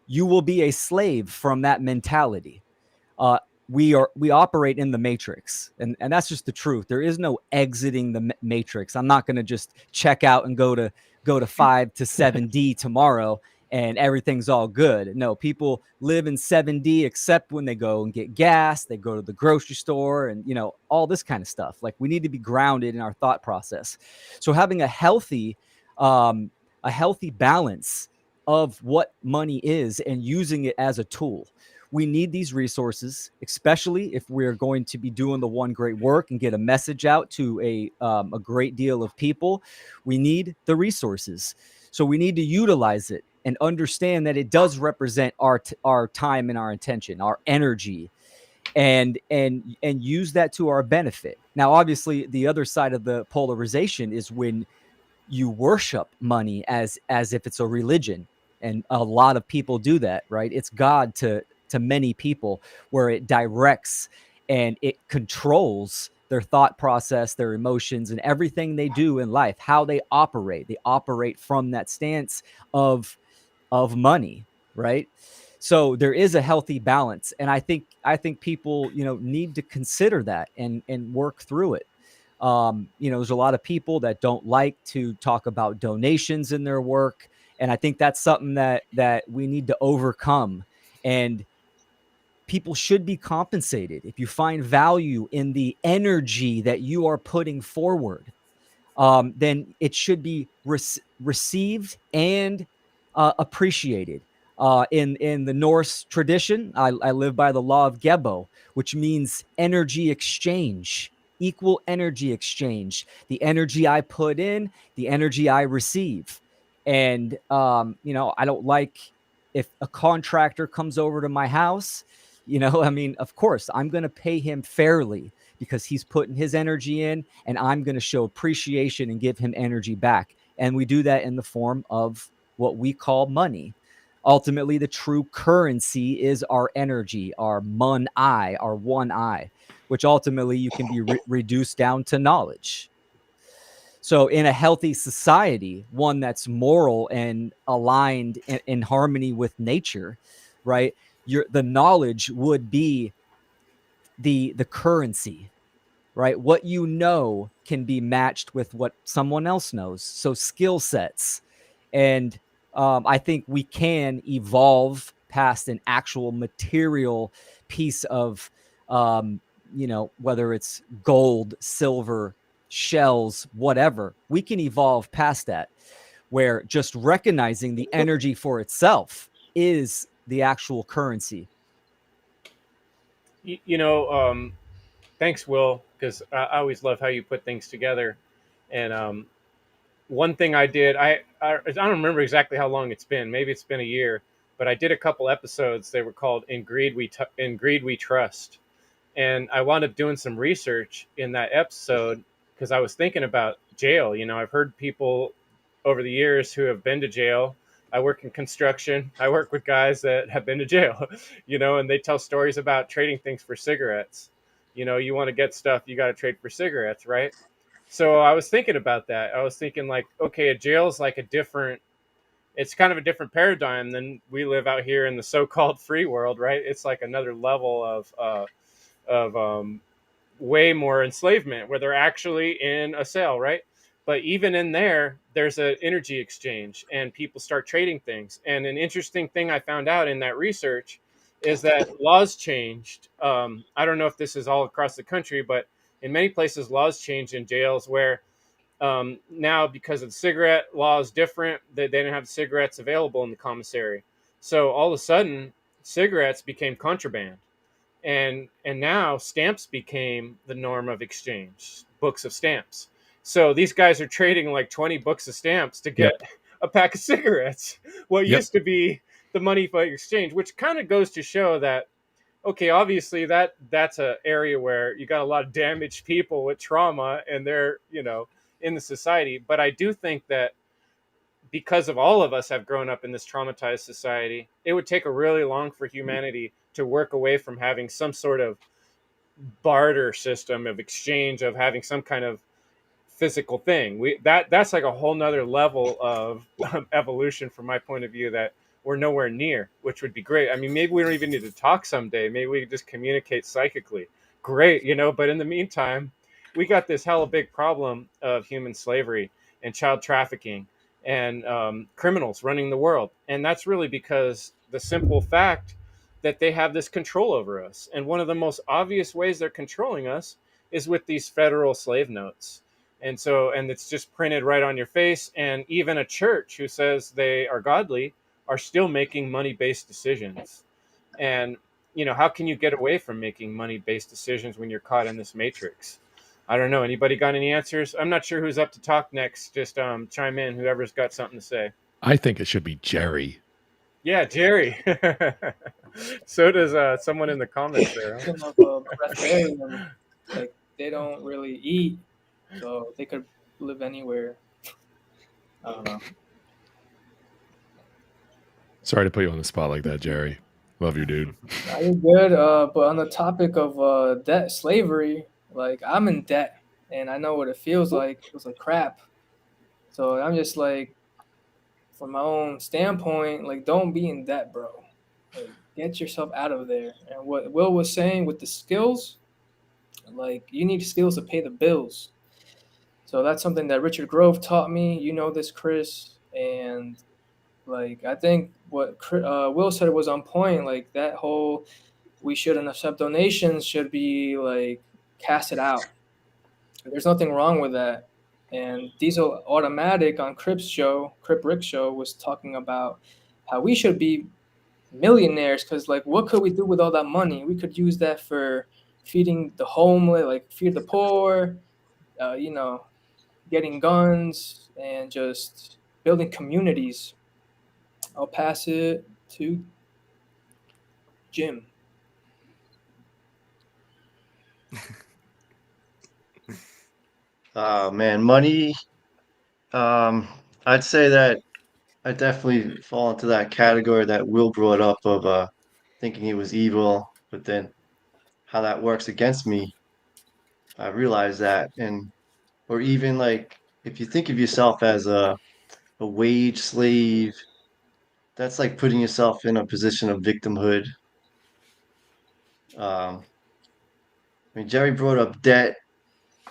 You will be a slave from that mentality. Uh, we operate in the matrix, and that's just the truth. There is no exiting the matrix. I'm not going to just check out and go to 5 to 7D tomorrow and everything's all good. No, people live in 7D except when they go and get gas, they go to the grocery store, and all this kind of stuff. Like, we need to be grounded in our thought process. So having a healthy balance of what money is and using it as a tool. We need these resources, especially if we're going to be doing the one great work and get a message out to a great deal of people. We need the resources. So we need to utilize it and understand that it does represent our time and our attention, our energy, and use that to our benefit. Now, obviously, the other side of the polarization is when you worship money as if it's a religion, and a lot of people do that, right? It's God to many people, where it directs and it controls their thought process, their emotions, and everything they do in life, how they operate from that stance of money, right? So there is a healthy balance, and I think people need to consider that and work through it. There's a lot of people that don't like to talk about donations in their work, and I think that's something that we need to overcome. And people should be compensated. If you find value in the energy that you are putting forward, then it should be received and appreciated. In the Norse tradition, I live by the law of Gebo, which means energy exchange, equal energy exchange. The energy I put in, the energy I receive. And I don't like if a contractor comes over to my house. I mean, of course, I'm going to pay him fairly because he's putting his energy in, and I'm going to show appreciation and give him energy back. And we do that in the form of what we call money. Ultimately, the true currency is our energy, our one eye, which ultimately you can be reduced down to knowledge. So in a healthy society, one that's moral and aligned in harmony with nature, right? The knowledge would be the currency, right? What can be matched with what someone else knows. So skill sets. And I think we can evolve past an actual material piece of, whether it's gold, silver, shells, whatever. We can evolve past that, where just recognizing the energy for itself is the actual currency. Thanks, Will, because I always love how you put things together. And one thing I did, I don't remember exactly how long it's been. Maybe it's been a year, but I did a couple episodes. They were called "In Greed We Trust," and I wound up doing some research in that episode because I was thinking about jail. I've heard people over the years who have been to jail. I work in construction. I work with guys that have been to jail, and they tell stories about trading things for cigarettes. You want to get stuff, you got to trade for cigarettes, right? So I was thinking about that. I was thinking, like, okay, a jail's like it's kind of a different paradigm than we live out here in the so-called free world, right? It's like another level of way more enslavement, where they're actually in a cell, right? But even in there's an energy exchange, and people start trading things. And an interesting thing I found out in that research is that laws changed. I don't know if this is all across the country, but in many places, laws changed in jails where now, because of the cigarette law is different, they didn't have cigarettes available in the commissary. So all of a sudden, cigarettes became contraband, and now stamps became the norm of exchange, books of stamps. So these guys are trading like 20 books of stamps to get a pack of cigarettes. What used to be the money for exchange, which kind of goes to show that, okay, obviously that's a area where you got a lot of damaged people with trauma, and they're, in the society. But I do think that because of all of us have grown up in this traumatized society, it would take a really long for humanity to work away from having some sort of barter system of exchange, of having some kind of physical thing. That's like a whole nother level of evolution from my point of view that we're nowhere near, which would be great. I mean, maybe we don't even need to talk someday. Maybe we could just communicate psychically. Great, but in the meantime, we got this hella big problem of human slavery and child trafficking and criminals running the world. And that's really because the simple fact that they have this control over us. And one of the most obvious ways they're controlling us is with these federal slave notes. And it's just printed right on your face. And even a church who says they are godly are still making money-based decisions. And, how can you get away from making money-based decisions when you're caught in this matrix? I don't know. Anybody got any answers? I'm not sure who's up to talk next. Just chime in, whoever's got something to say. I think it should be Jerry. Yeah, Jerry. So does someone in the comments there. Huh? Like, they don't really eat, so they could live anywhere. I don't know. Sorry to put you on the spot like that, Jerry. Love you, dude. You're good. But on the topic of debt slavery, like, I'm in debt, and I know what it feels like. It feels like crap. So I'm just like, from my own standpoint, like, don't be in debt, bro. Like, get yourself out of there. And what Will was saying with the skills, like, you need skills to pay the bills. So that's something that Richard Grove taught me. You know this, Chris. And, like, I think what Will said was on point. Like, that whole we shouldn't accept donations should be, like, casted out. There's nothing wrong with that. And Diesel Automatic on Crip Rick show, was talking about how we should be millionaires, because, like, what could we do with all that money? We could use that for feeding the homeless, like feed the poor, getting guns, and just building communities. I'll pass it to Jim. Man, money. I'd say that I definitely fall into that category that Will brought up of thinking he was evil, but then how that works against me. I realize that, or even like if you think of yourself as a wage slave, that's like putting yourself in a position of victimhood. I mean, Jerry brought up debt,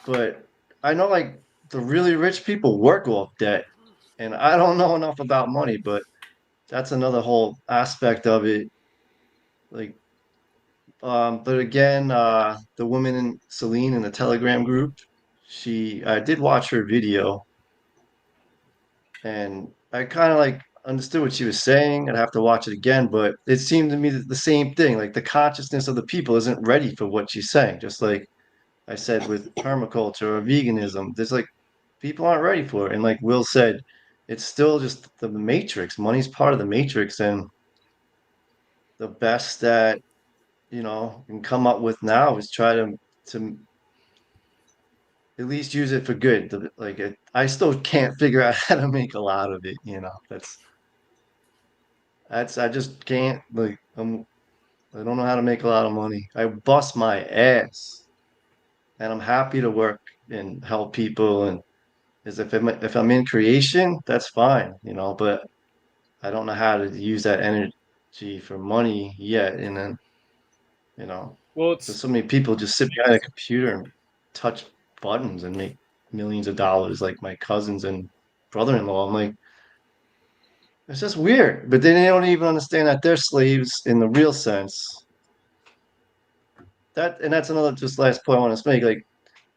but I know like the really rich people work off debt, and I don't know enough about money, but that's another whole aspect of it. Like, but again, the woman in Celine in the Telegram group, I did watch her video, and I kind of like understood what she was saying. I'd have to watch it again, but it seemed to me that the same thing. Like the consciousness of the people isn't ready for what she's saying. Just like I said with permaculture or veganism, there's like people aren't ready for it. And like Will said, it's still just the matrix. Money's part of the matrix, and the best that can come up with now is try to at least use it for good. I still can't figure out how to make a lot of it. I just can't. Like, I don't know how to make a lot of money. I bust my ass, and I'm happy to work and help people. And as if I'm in creation, that's fine, But I don't know how to use that energy for money yet. And then, Well, there's so many people just sit behind a computer and touch buttons and make millions of dollars, like my cousins and brother-in-law. I'm like, it's just weird. But then they don't even understand that they're slaves in the real sense. That's another just last point I want to make. Like,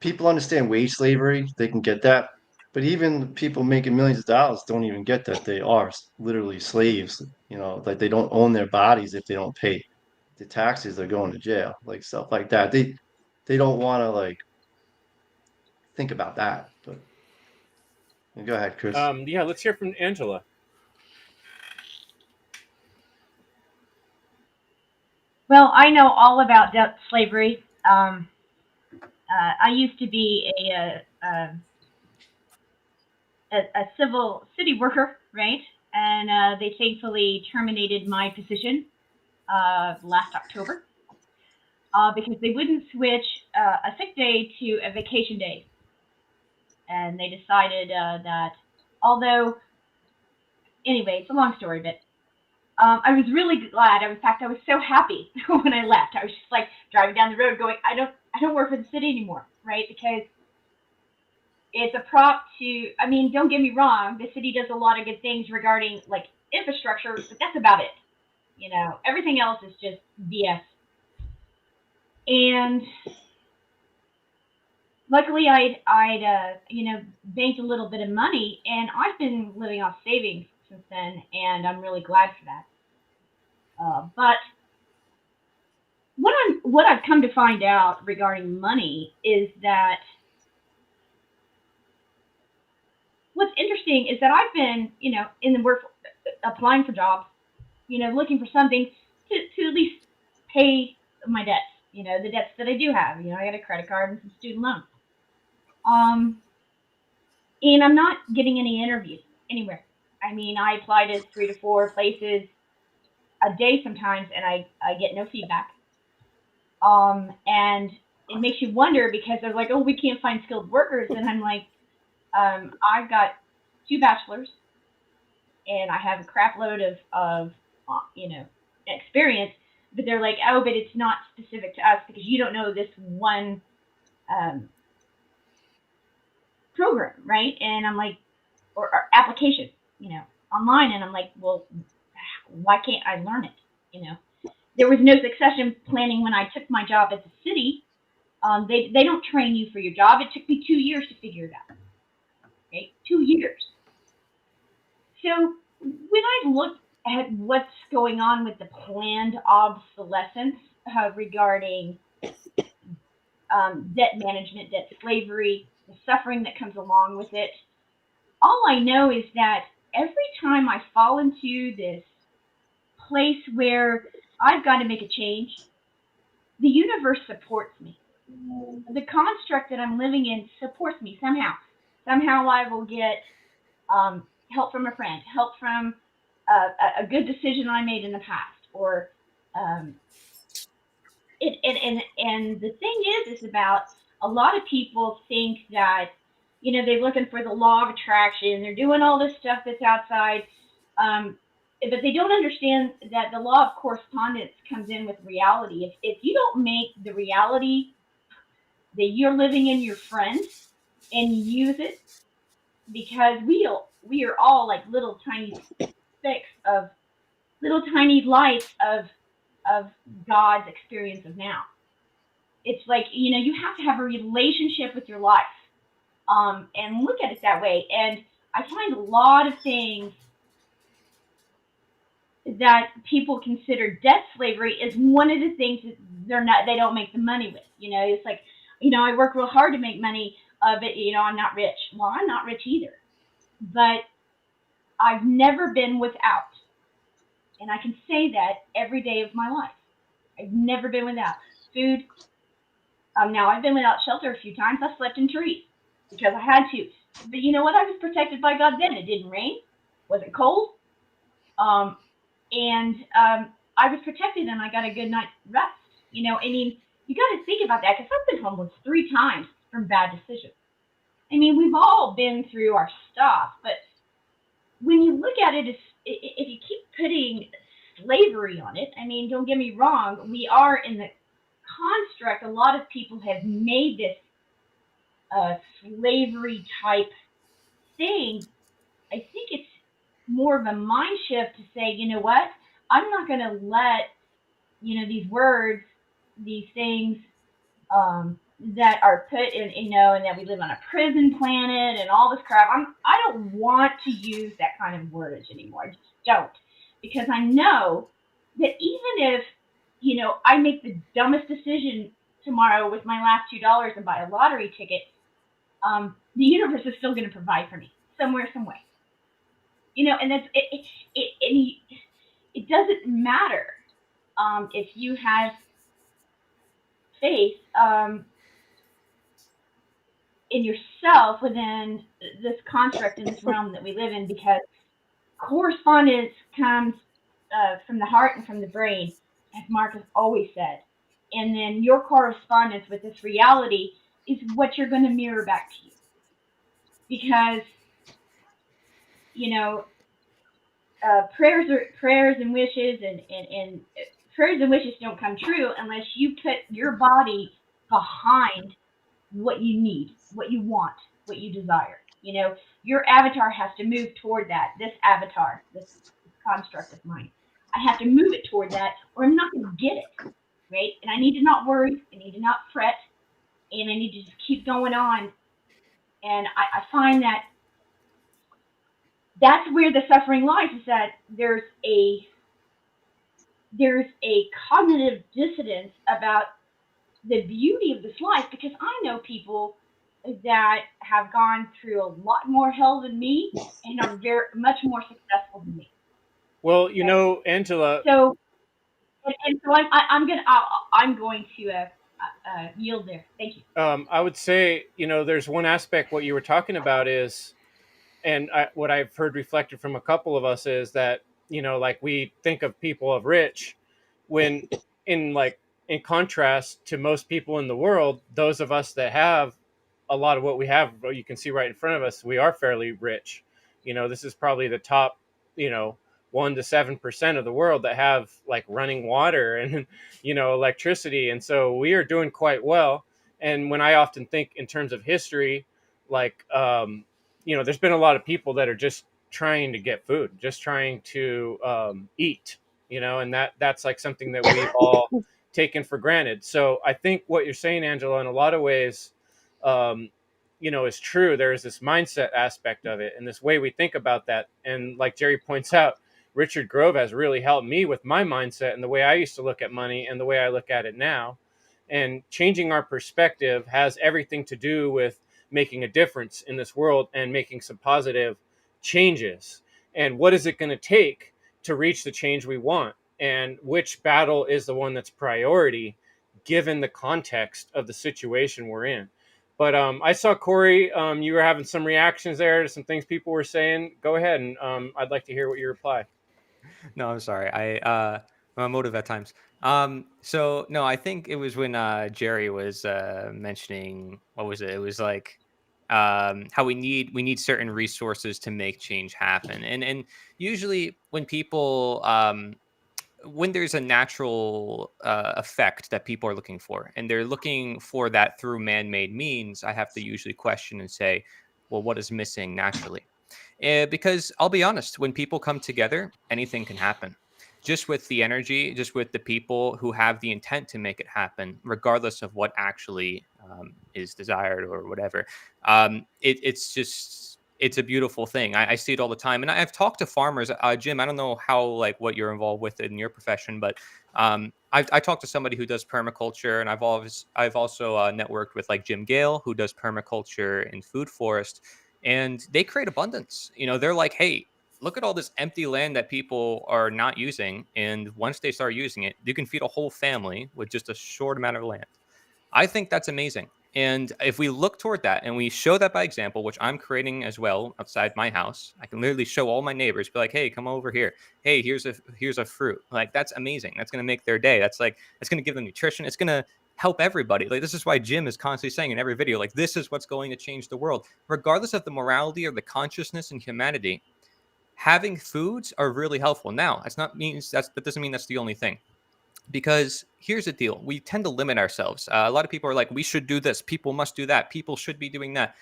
people understand wage slavery, they can get that, But even people making millions of dollars don't even get that they are literally slaves. You know, like they don't own their bodies if they don't pay the taxes. They're going to jail, like stuff like that. They don't want to like think about that. But go ahead, Chris. Yeah, let's hear from Angela. Well, I know all about debt slavery. I used to be a civil city worker, right? And they thankfully terminated my position last October because they wouldn't switch a sick day to a vacation day. And they decided that, although, anyway, it's a long story, but I was really glad. In fact, I was so happy when I left. I was just like driving down the road going, I don't work for the city anymore, right? Because it's a prop to, I mean, don't get me wrong, the city does a lot of good things regarding like infrastructure, but that's about it. You know, everything else is just BS. And luckily I'd banked a little bit of money, and I've been living off savings since then, and I'm really glad for that. But what I've come to find out regarding money is that what's interesting is that I've been, in the work, applying for jobs, looking for something to at least pay my debts, the debts that I do have. I got a credit card and some student loans. And I'm not getting any interviews anywhere. I mean, I apply to 3 to 4 places a day sometimes, and I get no feedback. And it makes you wonder because they're like, oh, we can't find skilled workers. And I'm like, I've got 2 bachelors, and I have a crap load of experience. But they're like, oh, but it's not specific to us because you don't know this one program, right? And I'm like, or application, online. And I'm like, well, why can't I learn it? There was no succession planning when I took my job at the city. They don't train you for your job. It took me 2 years to figure it out. Okay, 2 years. So when I look at what's going on with the planned obsolescence regarding debt management, debt slavery, the suffering that comes along with it, all I know is that every time I fall into this place where I've got to make a change, the universe supports me. The construct that I'm living in supports me somehow. Somehow I will get help from a friend, help from a good decision I made in the past, or and the thing is about a lot of people think that they're looking for the law of attraction, they're doing all this stuff that's outside, but they don't understand that the law of correspondence comes in with reality. If you don't make the reality that you're living in your friend and use it, because we are all like little tiny specks of little tiny lights of God's experience of now. It's like, you have to have a relationship with your life, and look at it that way. And I find a lot of things that people consider debt slavery is one of the things that they don't make the money with. It's like, I work real hard to make money, but I'm not rich. Well, I'm not rich either, but I've never been without, and I can say that every day of my life. I've never been without food. Now I've been without shelter a few times. I slept in trees because I had to. But you know what? I was protected by God then. It didn't rain, wasn't cold, and I was protected, and I got a good night's rest. I mean, you got to think about that, because I've been homeless 3 times from bad decisions. I mean, we've all been through our stuff, but when you look at it, if you keep putting slavery on it, I mean, don't get me wrong, we are in the construct. A lot of people have made this slavery type thing. I think it's more of a mind shift to say, you know what, I'm not going to let these words, these things, that are put in, and that we live on a prison planet and all this crap. I don't want to use that kind of wordage anymore. I just don't, because I know that even if I make the dumbest decision tomorrow with my last $2 and buy a lottery ticket, the universe is still going to provide for me somewhere, some way. And that's it doesn't matter if you have faith in yourself within this construct, in this realm that we live in, because correspondence comes from the heart and from the brain, as Mark has always said. And then your correspondence with this reality is what you're going to mirror back to you. Because, prayers and wishes and prayers and wishes don't come true unless you put your body behind what you need, what you want, what you desire. Your avatar has to move toward that. This avatar, this construct of mine, I have to move it toward that, or I'm not going to get it, right? And I need to not worry, I need to not fret, and I need to just keep going on. And I find that that's where the suffering lies, is that there's a cognitive dissonance about the beauty of this life, because I know people that have gone through a lot more hell than me and are very much more successful than me. Well, Angela. So, and so I'm going to yield there. Thank you. I would say, there's one aspect what you were talking about is, and what I've heard reflected from a couple of us is that, like we think of people of rich, when in contrast to most people in the world, those of us that have a lot of what we have, you can see right in front of us, we are fairly rich. This is probably the top, 1 to 7% of the world that have like running water and, electricity. And so we are doing quite well. And when I often think in terms of history, like, there's been a lot of people that are just trying to get food, just trying to eat, and that's like something that we've all taken for granted. So I think what you're saying, Angela, in a lot of ways, is true. There's this mindset aspect of it and this way we think about that. And like Jerry points out, Richard Grove has really helped me with my mindset and the way I used to look at money and the way I look at it now. And changing our perspective has everything to do with making a difference in this world and making some positive changes. And what is it going to take to reach the change we want? And which battle is the one that's priority given the context of the situation we're in? But I saw, Corey, you were having some reactions there to some things people were saying. Go ahead, and I'd like to hear what you reply. No, I'm sorry. I'm emotive at times. So no, I think it was when Jerry was mentioning, what was it? It was like how we need certain resources to make change happen. And usually when people when there's a natural effect that people are looking for, and they're looking for that through man-made means, I have to usually question and say, well, what is missing naturally? Because I'll be honest, when people come together, anything can happen. Just with the energy, just with the people who have the intent to make it happen, regardless of what actually is desired or whatever. It's a beautiful thing. I see it all the time, and I've talked to farmers. Jim, I don't know how what you're involved with in your profession, but I talked to somebody who does permaculture, and I've also networked with like Jim Gale, who does permaculture in food forest. And they create abundance. They're like, hey, look at all this empty land that people are not using. And once they start using it, you can feed a whole family with just a short amount of land. I think that's amazing. And if we look toward that and we show that by example, which I'm creating as well outside my house, I can literally show all my neighbors, be like, hey, come over here. Hey, here's a fruit. Like, that's amazing. That's going to make their day. That's going to give them nutrition. It's going to help everybody. Like, this is why Jim is constantly saying in every video, like, this is what's going to change the world, regardless of the morality or the consciousness in humanity. Having foods are really helpful. Now, that doesn't mean that's the only thing, because here's the deal: we tend to limit ourselves. A lot of people are like, we should do this, people must do that, people should be doing that.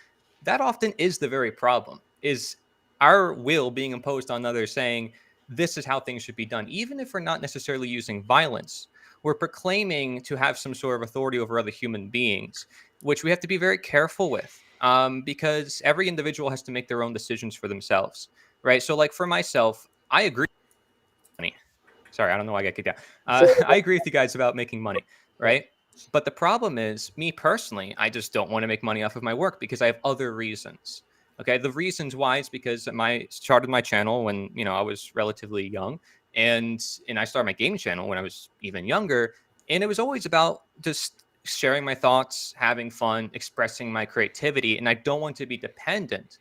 That often is the very problem: is our will being imposed on others, saying this is how things should be done, even if we're not necessarily using violence. we're proclaiming to have some sort of authority over other human beings, which we have to be very careful with, because every individual has to make their own decisions for themselves, right? So like for myself, I agree with money. Sorry, I don't know why I got kicked out. I agree with you guys about making money, right? But the problem is, me personally, I just don't want to make money off of my work because I have other reasons. Okay, the reasons why is because I started my channel when I was relatively young, and I started my gaming channel when I was even younger, and it was always about just sharing my thoughts, having fun, expressing my creativity, and I don't want to be dependent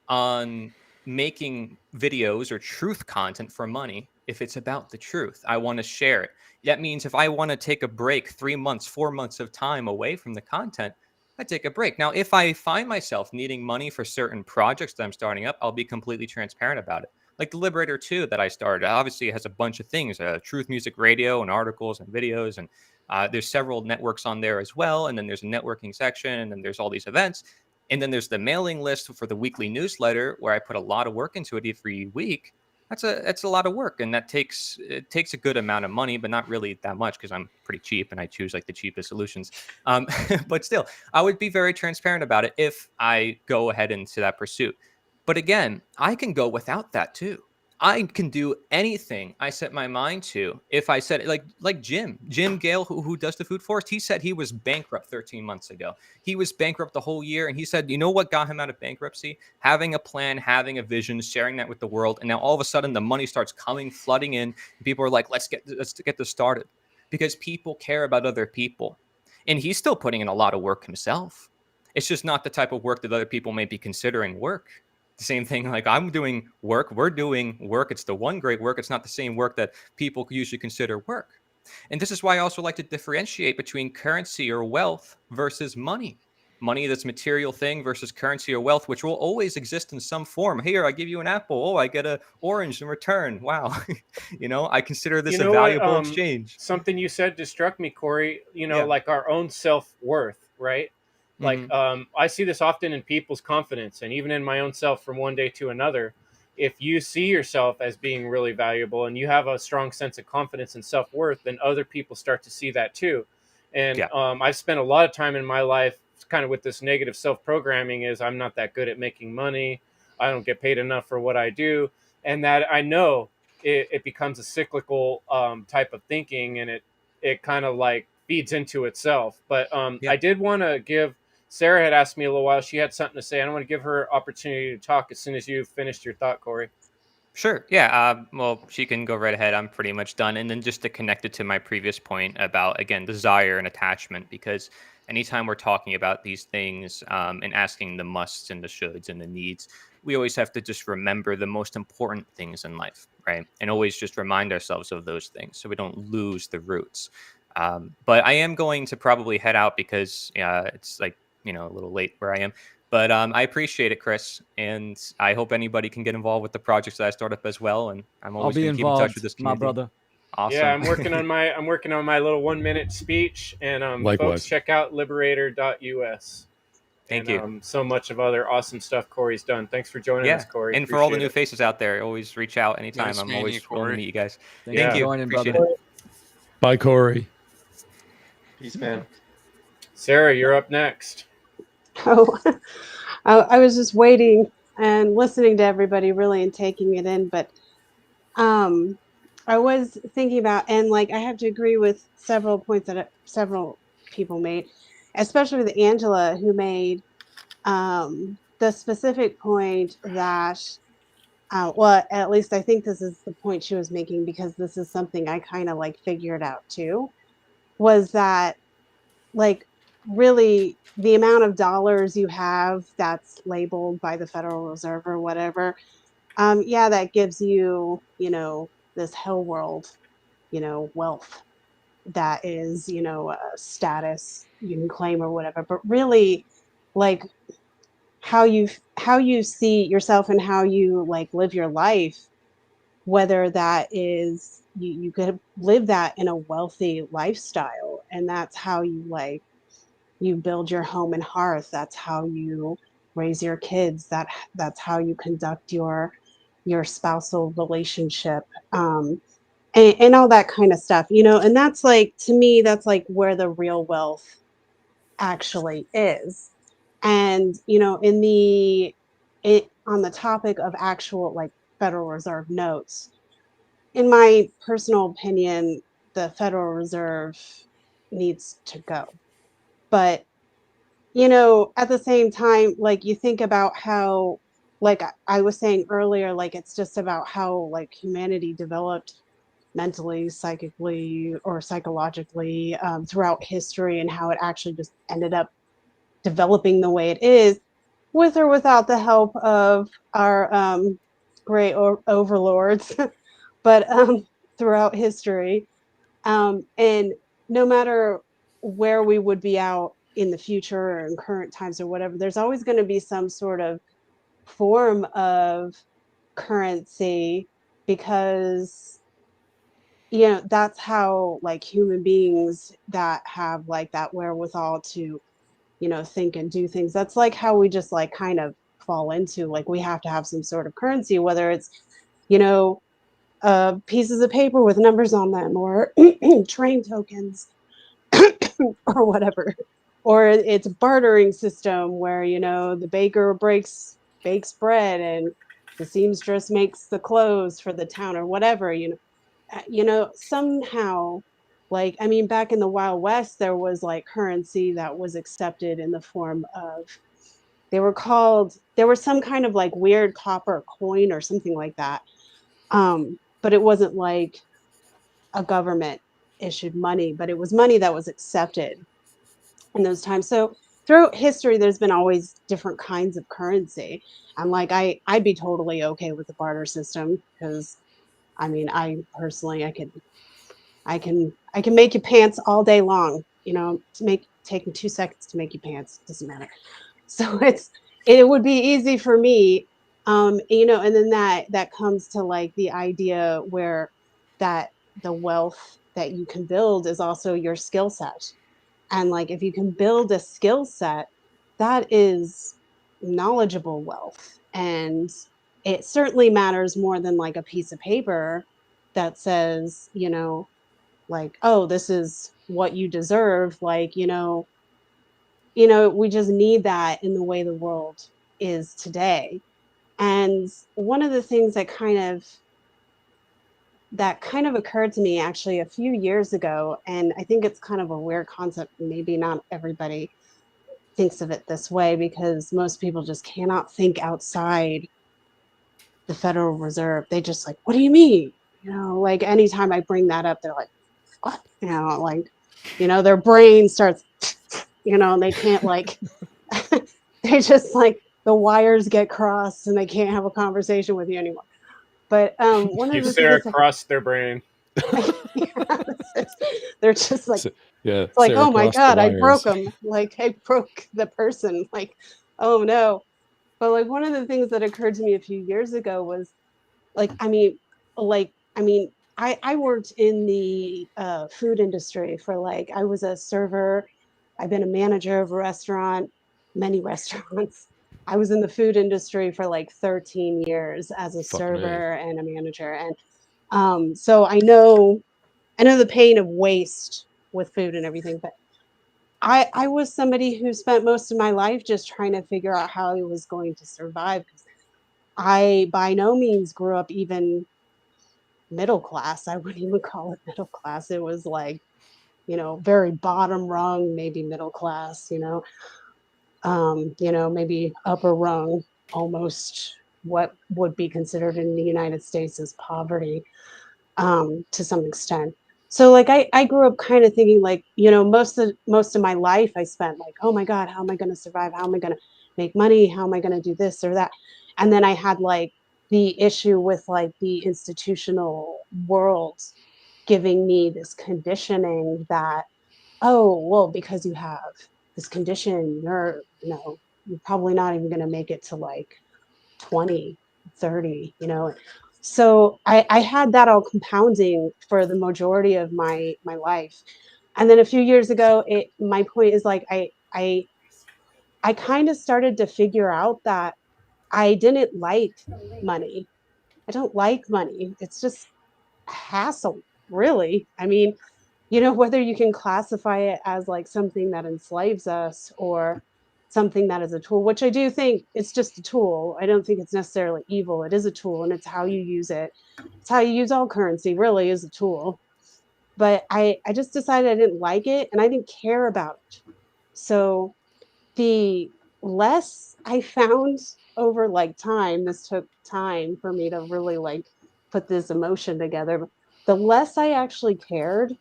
on making videos or truth content for money. If it's about the truth, I want to share it. That means if I want to take a break, 3 months, 4 months of time away from the content, I take a break. Now, if I find myself needing money for certain projects that I'm starting up, I'll be completely transparent about it. Like the Liberator 2 that I started, obviously it has a bunch of things, Truth Music Radio and articles and videos. And there's several networks on there as well. And then there's a networking section, and then there's all these events. And then there's the mailing list for the weekly newsletter where I put a lot of work into it every week. That's a lot of work, and it takes a good amount of money, but not really that much because I'm pretty cheap and I choose like the cheapest solutions. But still, I would be very transparent about it if I go ahead into that pursuit. But again, I can go without that too. I can do anything I set my mind to. If I said like Jim Gale, who does the Food Forest, he said he was bankrupt 13 months ago. He was bankrupt the whole year, and he said, you know what got him out of bankruptcy? Having a plan, having a vision, sharing that with the world, and now all of a sudden the money starts coming flooding in. And people are like, let's get this started, because people care about other people, and he's still putting in a lot of work himself. It's just not the type of work that other people may be considering work. The same thing, like I'm doing work, we're doing work. It's the one great work. It's not the same work that people usually consider work. And this is why I also like to differentiate between currency or wealth versus money. Money that's material thing versus currency or wealth, which will always exist in some form. Here, I give you an apple. Oh, I get an orange in return. Wow. I consider this a valuable exchange. Something you said just struck me, Corey. Yeah. Like our own self-worth, right? Like Mhm. I see this often in people's confidence, and even in my own self from one day to another. If you see yourself as being really valuable and you have a strong sense of confidence and self-worth, then other people start to see that too. And Yeah. I've spent a lot of time in my life kind of with this negative self-programming, is I'm not that good at making money. I don't get paid enough for what I do. And that I know it becomes a cyclical type of thinking, and it kind of like feeds into itself. But Yeah. I did want to give, Sarah had asked me a little while. She had something to say. I want to give her opportunity to talk as soon as you've finished your thought, Corey. Sure. Yeah. Well, she can go right ahead. I'm pretty much done. And then just to connect it to my previous point about, again, desire and attachment, because anytime we're talking about these things and asking the musts and the shoulds and the needs, we always have to just remember the most important things in life, right? And always just remind ourselves of those things so we don't lose the roots. But I am going to probably head out because it's like, a little late where I am. But I appreciate it, Chris, and I hope anybody can get involved with the projects that I start up as well. And I'm I'll always be going to keep in touch with involved, this my community. brother. Awesome. Yeah, I'm working on my little 1-minute speech, and Likewise. folks, check out liberator.us. Thank and, you. So much of other awesome stuff Corey's done. Thanks for joining us, Corey. And for all the Appreciate new it. faces out there, always reach out anytime. Nice I'm meeting always you, willing to Corey. meet you guys. Thanks Thank for you. joining, Appreciate brother. it. Bye, Corey. Peace, man. Sarah, you're up next. Oh, I was just waiting and listening to everybody really and taking it in, but I was thinking about, and like I have to agree with several points that several people made, especially with Angela, who made the specific point that, well, at least I think this is the point she was making, because this is something I kind of like figured out too, was that like really the amount of dollars you have that's labeled by the Federal Reserve or whatever, yeah, that gives you, this hell world, wealth that is, a status you can claim or whatever. But really, like how you see yourself and how you like live your life, whether that is you could live that in a wealthy lifestyle, and that's how you like you build your home and hearth, that's how you raise your kids, that's how you conduct your spousal relationship, and all that kind of stuff, you know. And that's like, to me, that's like where the real wealth actually is. And you know, on the topic of actual like Federal Reserve notes, in my personal opinion, the Federal Reserve needs to go. But you know, at the same time, like you think about how, like I was saying earlier, like it's just about how like humanity developed mentally, psychically, or psychologically throughout history, and how it actually just ended up developing the way it is, with or without the help of our great overlords, but throughout history. And no matter where we would be out in the future or in current times or whatever, there's always going to be some sort of form of currency, because you know, that's how like human beings that have like that wherewithal to, you know, think and do things, that's like how we just like kind of fall into, like we have to have some sort of currency, whether it's, you know, pieces of paper with numbers on them, or train tokens, or whatever. Or it's a bartering system where, you know, the baker bakes bread and the seamstress makes the clothes for the town, or whatever, you know. You know, somehow, like, I mean, back in the Wild West, there was like currency that was accepted in the form of, there was some kind of like weird copper coin or something like that. But it wasn't like a government issued money, but it was money that was accepted in those times. So throughout history, there's been always different kinds of currency. And like I'd be totally okay with the barter system, because I mean, I personally, I can make you pants all day long, you know, take me 2 seconds to make you pants, doesn't matter. So it would be easy for me. You know, and then that comes to like the idea where that the wealth that you can build is also your skill set. And like if you can build a skill set, that is knowledgeable wealth. And it certainly matters more than like a piece of paper that says, you know, like, oh, this is what you deserve. Like, you know, we just need that in the way the world is today. And one of the things that kind of occurred to me actually a few years ago, and I think it's kind of a weird concept, maybe not everybody thinks of it this way, because most people just cannot think outside the Federal Reserve. They just like, what do you mean? You know, like anytime I bring that up, they're like, what? You know, like, you know, their brain starts, you know, and they can't like, they just like, the wires get crossed and they can't have a conversation with you anymore. But one of You the Sarah things, crossed their brain. they're just like, Yeah, it's like, Sarah oh my crossed the God, I broke wires. them. Like I broke the person. Like, oh no. But like one of the things that occurred to me a few years ago was like, I mean, I worked in the food industry for like, I was a server. I've been a manager of a restaurant, many restaurants. I was in the food industry for like 13 years as a Fucking A. server and a manager. And so I know the pain of waste with food and everything, but I was somebody who spent most of my life just trying to figure out how I was going to survive, because I by no means grew up even middle class. I wouldn't even call it middle class. It was like, you know, very bottom rung, maybe middle class, you know, maybe upper rung, almost what would be considered in the United States as poverty, to some extent. So like I grew up kind of thinking like, you know, most of my life I spent like, oh my God, how am I going to survive? How am I going to make money? How am I going to do this or that? And then I had like the issue with like the institutional world giving me this conditioning that, oh, well, because you have this condition, you're probably not even going to make it to like 20, 30, you know. So I had that all compounding for the majority of my life. And then a few years ago, my point is like I kind of started to figure out that I didn't like money. I don't like money. It's just hassle, really. I mean, whether you can classify it as like something that enslaves us or something that is a tool, which I do think it's just a tool. I don't think it's necessarily evil. It is a tool, and it's how you use it. It's how you use all currency, really, is a tool. But I just decided I didn't like it and I didn't care about it. So the less I found over like time, this took time for me to really like put this emotion together. The less I actually cared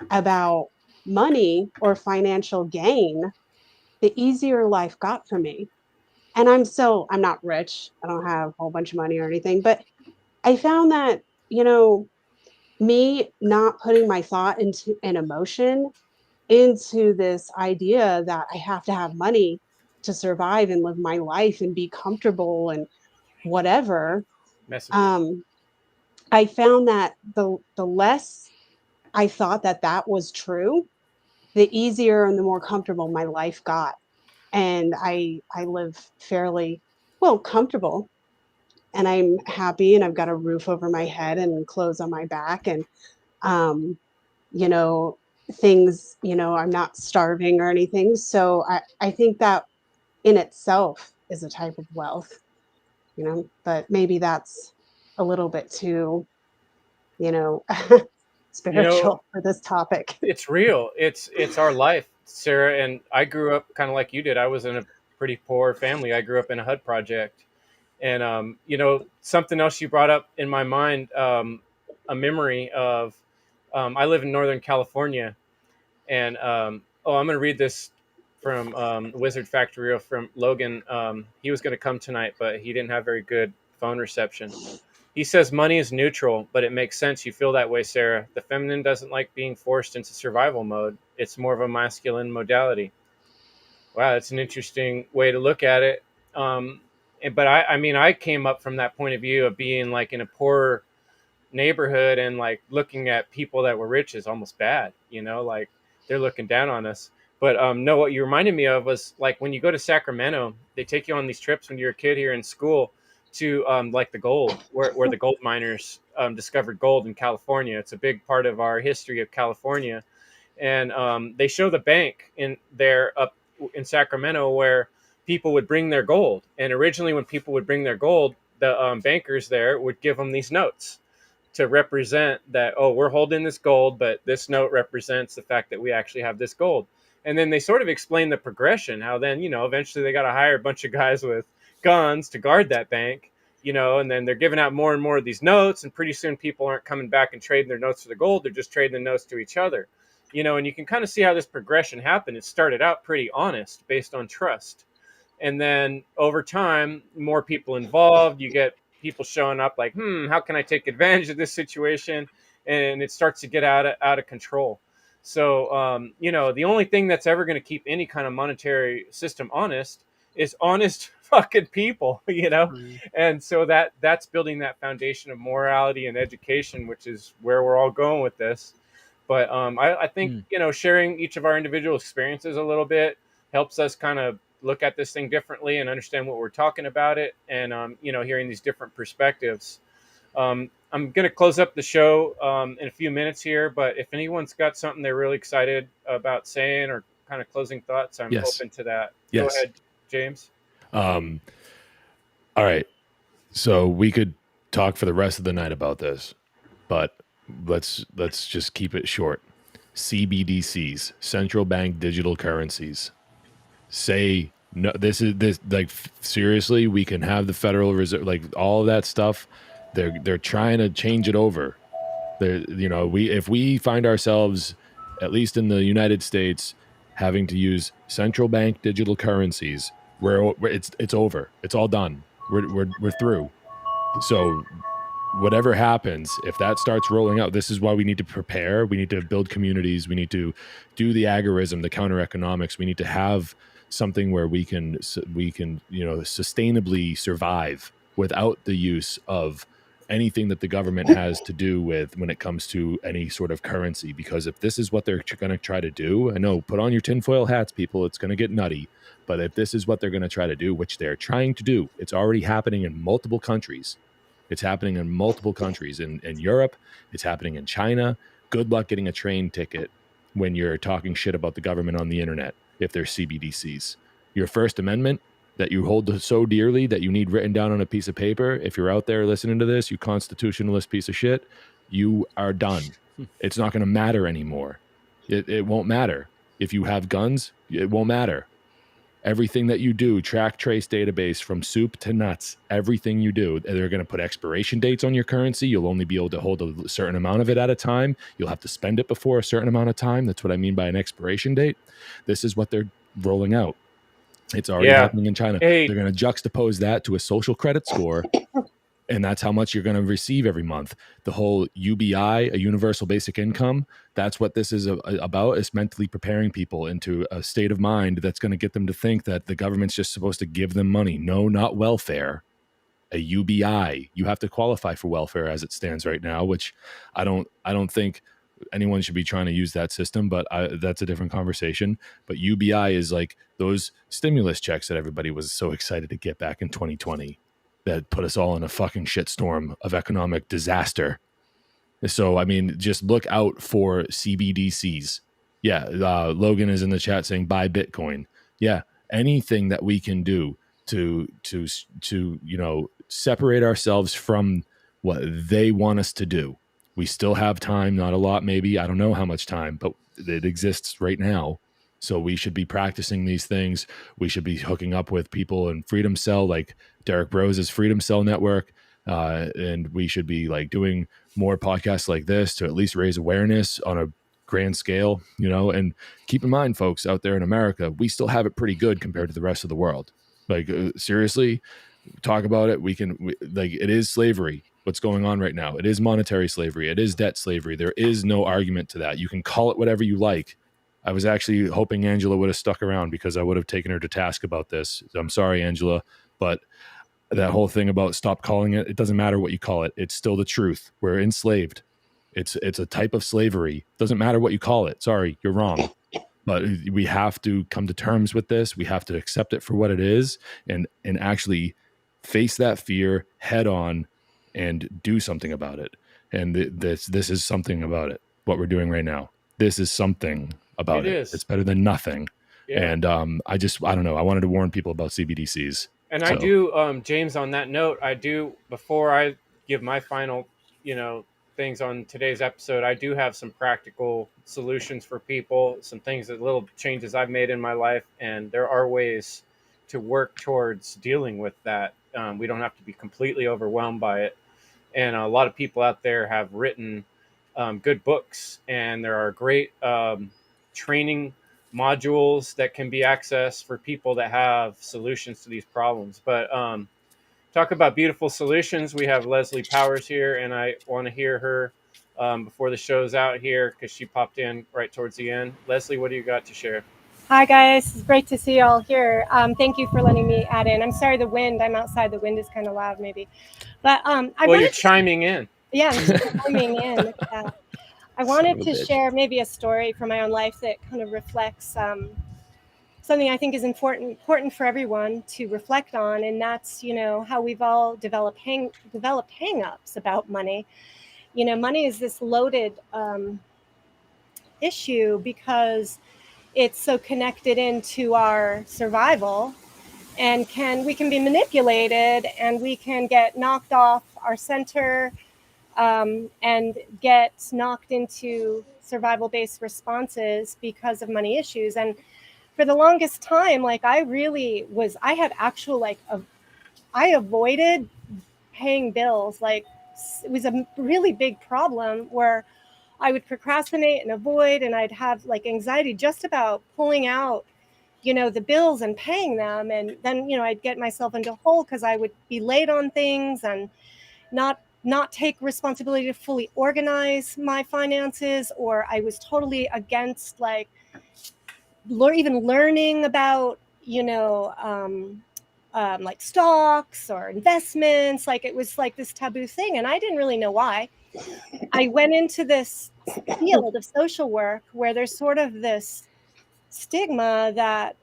about money or financial gain, the easier life got for me. And I'm not rich. I don't have a whole bunch of money or anything, but I found that, me not putting my thought into an emotion into this idea that I have to have money to survive and live my life and be comfortable and whatever. Messages. I found that the less I thought that that was true, the easier and the more comfortable my life got. And I live fairly well comfortable, and I'm happy, and I've got a roof over my head and clothes on my back, and um, you know, things, I'm not starving or anything. So I think that in itself is a type of wealth, but maybe that's a little bit too, you know, spiritual for this topic. It's real. It's our life, Sarah. And I grew up kind of like you did. I was in a pretty poor family. I grew up in a HUD project. And, something else you brought up in my mind, a memory of, I live in Northern California. And, I'm going to read this from Wizard Factory from Logan. He was going to come tonight, but he didn't have very good phone reception. He says money is neutral, but it makes sense you feel that way, Sarah. The feminine doesn't like being forced into survival mode. It's more of a masculine modality. Wow, that's an interesting way to look at it. But I came up from that point of view of being like in a poor neighborhood and like looking at people that were rich is almost bad, like they're looking down on us. But no, what you reminded me of was like when you go to Sacramento, they take you on these trips when you're a kid here in school to like the gold, where the gold miners discovered gold in California. It's a big part of our history of California. And they show the bank in there up in Sacramento where people would bring their gold. And originally when people would bring their gold, the bankers there would give them these notes to represent that, oh, we're holding this gold, but this note represents the fact that we actually have this gold. And then they sort of explain the progression, how then, eventually they got to hire a bunch of guys with guns to guard that bank, and then they're giving out more and more of these notes. And pretty soon people aren't coming back and trading their notes for the gold. They're just trading the notes to each other, and you can kind of see how this progression happened. It started out pretty honest based on trust. And then over time, more people involved, you get people showing up like, how can I take advantage of this situation? And it starts to get out of control. So, the only thing that's ever going to keep any kind of monetary system honest is honest fucking people, Mm. And so that's building that foundation of morality and education, which is where we're all going with this. But I think, sharing each of our individual experiences a little bit helps us kind of look at this thing differently and understand what we're talking about it. And, hearing these different perspectives. I'm going to close up the show in a few minutes here, but if anyone's got something they're really excited about saying or kind of closing thoughts, I'm open to that. Yes. Go ahead, James. All right. So we could talk for the rest of the night about this, but let's just keep it short. CBDCs, central bank digital currencies. Say no. This like seriously. We can have the Federal Reserve, like all of that stuff. They're trying to change it over. If we find ourselves, at least in the United States, having to use central bank digital currencies, where it's over. It's all done. We're through. So whatever happens, if that starts rolling out, this is why we need to prepare. We need to build communities. We need to do the agorism, the counter economics. We need to have something where we can sustainably survive without the use of anything that the government has to do with when it comes to any sort of currency. Because if this is what they're going to try to do, I know, put on your tinfoil hats, people, it's going to get nutty. But if this is what they're going to try to do, which they're trying to do, it's already happening in multiple countries. It's happening in multiple countries. In Europe, it's happening in China. Good luck getting a train ticket when you're talking shit about the government on the internet if there's CBDCs. Your First Amendment that you hold so dearly that you need written down on a piece of paper, if you're out there listening to this, you constitutionalist piece of shit, you are done. It's not going to matter anymore. It won't matter. If you have guns, it won't matter. Everything that you do, track, trace, database, from soup to nuts, everything you do, they're going to put expiration dates on your currency. You'll only be able to hold a certain amount of it at a time. You'll have to spend it before a certain amount of time. That's what I mean by an expiration date. This is what they're rolling out. It's already happening in China. Hey. They're going to juxtapose that to a social credit score, and that's how much you're going to receive every month. The whole UBI, a universal basic income, that's what this is about. It's mentally preparing people into a state of mind that's going to get them to think that the government's just supposed to give them money. No, not welfare. A UBI. You have to qualify for welfare as it stands right now, which I don't think anyone should be trying to use that system, but that's a different conversation. But UBI is like those stimulus checks that everybody was so excited to get back in 2020 that put us all in a fucking shitstorm of economic disaster. So, I mean, just look out for CBDCs. Yeah, Logan is in the chat saying buy Bitcoin. Yeah, anything that we can do to separate ourselves from what they want us to do. We still have time, not a lot, maybe. I don't know how much time, but it exists right now. So we should be practicing these things. We should be hooking up with people in Freedom Cell, like Derek Brose's Freedom Cell Network. And we should be like doing more podcasts like this to at least raise awareness on a grand scale, and keep in mind, folks out there in America, we still have it pretty good compared to the rest of the world. Like, seriously, talk about it. It is slavery. What's going on right now? It is monetary slavery. It is debt slavery. There is no argument to that. You can call it whatever you like. I was actually hoping Angela would have stuck around because I would have taken her to task about this. I'm sorry, Angela, but that whole thing about stop calling it doesn't matter what you call it. It's still the truth. We're enslaved. It's a type of slavery. Doesn't matter what you call it. Sorry, you're wrong. But we have to come to terms with this. We have to accept it for what it is and actually face that fear head on and do something about it. And this is something about it. What we're doing right now. This is something about it. It's better than nothing. Yeah. And I don't know. I wanted to warn people about CBDCs. And I do, James, on that note, before I give my final, things on today's episode, I do have some practical solutions for people, some things, little changes I've made in my life. And there are ways to work towards dealing with that. We don't have to be completely overwhelmed by it. And a lot of people out there have written good books, and there are great training modules that can be accessed for people that have solutions to these problems. But talk about beautiful solutions. We have Leslie Powers here, and I want to hear her before the show's out here because she popped in right towards the end. Leslie, what do you got to share? Hi, guys. It's great to see you all here. Thank you for letting me add in. I'm sorry, the wind. I'm outside. The wind is kind of loud, maybe. But you're chiming in. Yeah, I'm chiming in. Look at that. I wanted to share maybe a story from my own life that kind of reflects something I think is important for everyone to reflect on, and that's how we've all developed hang-ups about money. Money is this loaded issue because it's so connected into our survival, and we can be manipulated, and we can get knocked off our center. And get knocked into survival-based responses because of money issues. And for the longest time, I avoided paying bills. It was a really big problem where I would procrastinate and avoid, and I'd have anxiety just about pulling out, the bills and paying them. And then, I'd get myself into a hole because I would be late on things and not take responsibility to fully organize my finances, or I was totally against even learning about, stocks or investments. It was this taboo thing, and I didn't really know why. I went into this field of social work where there's sort of this stigma that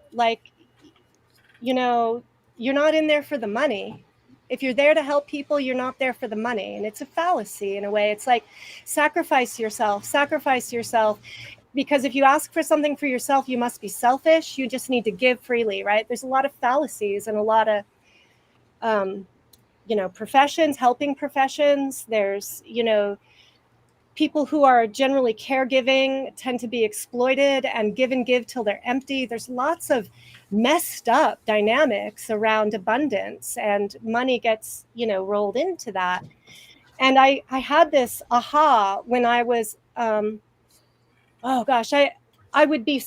you're not in there for the money. If you're there to help people, you're not there for the money. And it's a fallacy in a way. It's like sacrifice yourself, because if you ask for something for yourself, you must be selfish. You just need to give freely, right? There's a lot of fallacies and a lot of, professions, helping professions. There's, people who are generally caregiving tend to be exploited and give till they're empty. There's lots of messed up dynamics around abundance, and money gets, rolled into that. And I had this aha when I was, I would be,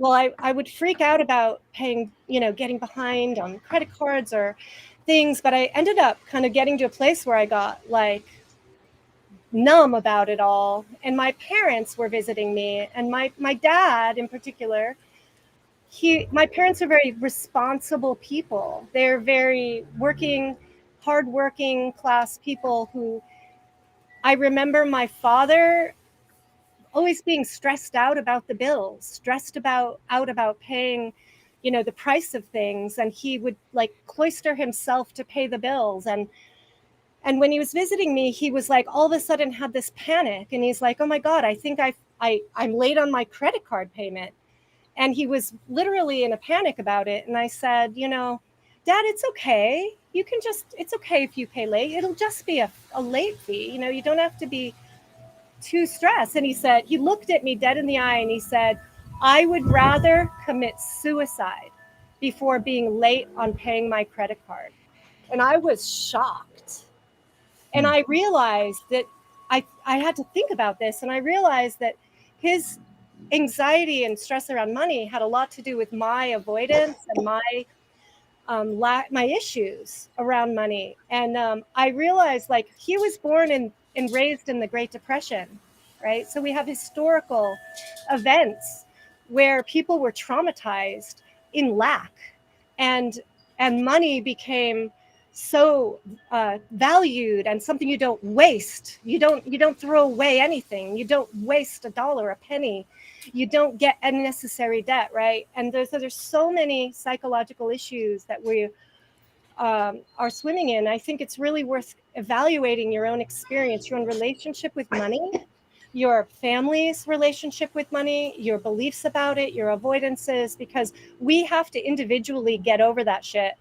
I would freak out about paying, getting behind on credit cards or things, but I ended up kind of getting to a place where I got like numb about it all. And my parents were visiting me, and my dad in particular, my parents are very responsible people. They're very hardworking class people who, I remember my father always being stressed out about the bills, stressed out about paying, the price of things. And he would like cloister himself to pay the bills. And when he was visiting me, he was like, all of a sudden had this panic. And he's like, oh my God, I think I'm late on my credit card payment. And he was literally in a panic about it. And I said, Dad, it's okay. It's okay if you pay late. It'll just be a late fee. You don't have to be too stressed. And he looked at me dead in the eye and he said, I would rather commit suicide before being late on paying my credit card. And I was shocked. And I realized that I had to think about this, and I realized that his anxiety and stress around money had a lot to do with my avoidance and my issues around money. And I realized, like, he was born and raised in the Great Depression, right? So we have historical events where people were traumatized in lack, and money became so valued and something you don't waste. You don't throw away anything. You don't waste a dollar, a penny. You don't get unnecessary debt, right? And there's so many psychological issues that we are swimming in. I think it's really worth evaluating your own experience, your own relationship with money, your family's relationship with money, your beliefs about it, your avoidances, because we have to individually get over that shit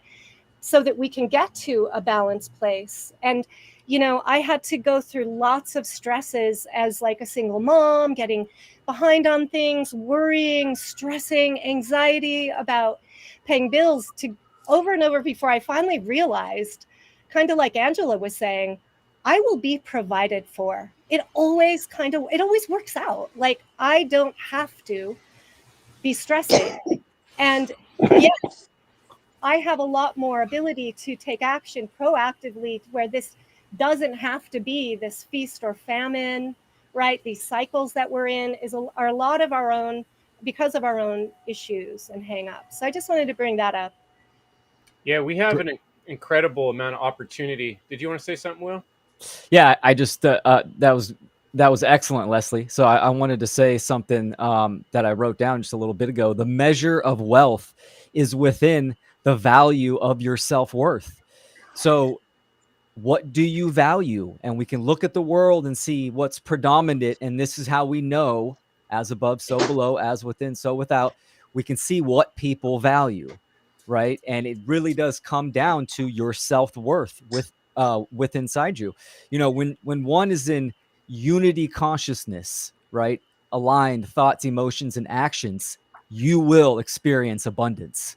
so that we can get to a balanced place. And, I had to go through lots of stresses as like a single mom, getting behind on things, worrying, stressing, anxiety about paying bills over and over before I finally realized, kind of like Angela was saying, I will be provided for. It always works out. Like, I don't have to be stressing. And yes, I have a lot more ability to take action proactively, where this doesn't have to be this feast or famine, right? These cycles that we're in are a lot of our own, because of our own issues and hang-ups. So I just wanted to bring that up. Yeah, we have an incredible amount of opportunity. Did you want to say something, Will? Yeah, I just that was excellent, Leslie. So I wanted to say something that I wrote down just a little bit ago. The measure of wealth is within the value of your self-worth. So what do you value? And we can look at the world and see what's predominant. And this is how we know, as above, so below, as within, so without. We can see what people value, right? And it really does come down to your self-worth with inside you. When one is in unity consciousness, right? Aligned thoughts, emotions, and actions, you will experience abundance.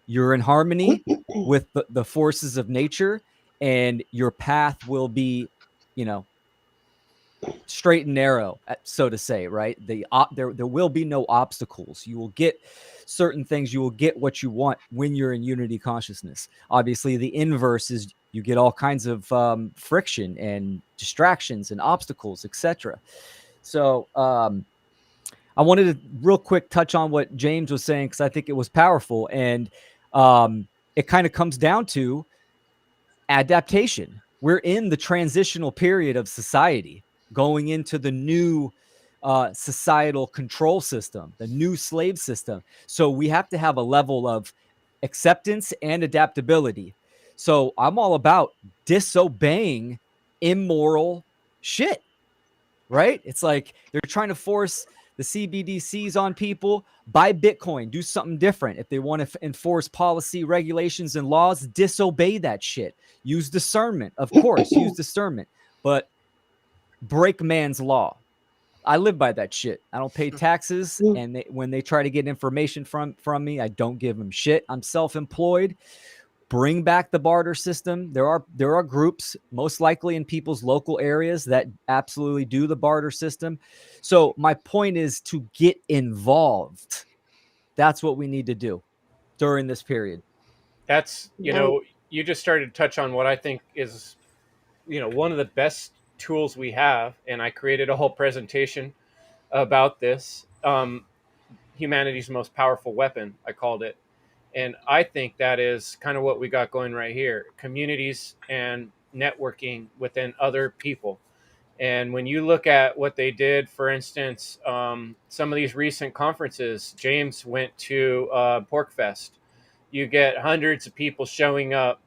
You're in harmony with the forces of nature, and your path will be, straight and narrow, so to say, right? There will be no obstacles. You will get certain things. You will get what you want when you're in unity consciousness. Obviously, the inverse is you get all kinds of friction and distractions and obstacles, etc. So I wanted to real quick touch on what James was saying, because I think it was powerful. And it kind of comes down to adaptation. We're in the transitional period of society, going into the new societal control system, the new slave system. So we have to have a level of acceptance and adaptability. So I'm all about disobeying immoral shit, right? It's like they're trying to force the CBDCs on people. Buy Bitcoin, do something different. If they want to enforce policy, regulations, and laws, disobey that shit. Use discernment, of course, use discernment, but break man's law. I live by that shit. I don't pay taxes, and when they try to get information from me, I don't give them shit. I'm self-employed. Bring back the barter system. There are groups, most likely in people's local areas, that absolutely do the barter system. So my point is to get involved. That's what we need to do during this period. That's, you just started to touch on what I think is, one of the best tools we have. And I created a whole presentation about this. Humanity's most powerful weapon, I called it. And I think that is kind of what we got going right here. Communities and networking within other people. And when you look at what they did, for instance, some of these recent conferences, James went to PorkFest. You get hundreds of people showing up,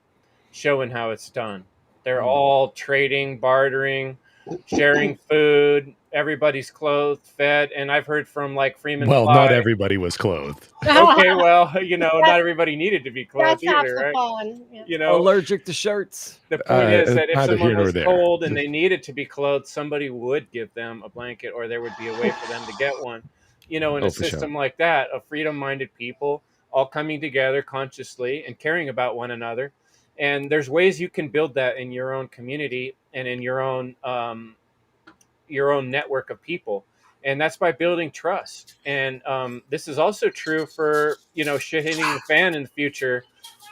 showing how it's done. They're all trading, bartering, sharing food. Everybody's clothed, fed. And I've heard from like Freeman Well, Fly. not everybody was clothed. Okay, well, not everybody needed to be clothed That's half either, the right? fun. Yeah. Allergic to shirts. The point is that if neither someone here nor was there. cold and they needed to be clothed, somebody would give them a blanket, or there would be a way for them to get one. In a system like that, of freedom-minded people all coming together consciously and caring about one another. And there's ways you can build that in your own community and in your own network of people. And that's by building trust. And this is also true for, shit hitting the fan in the future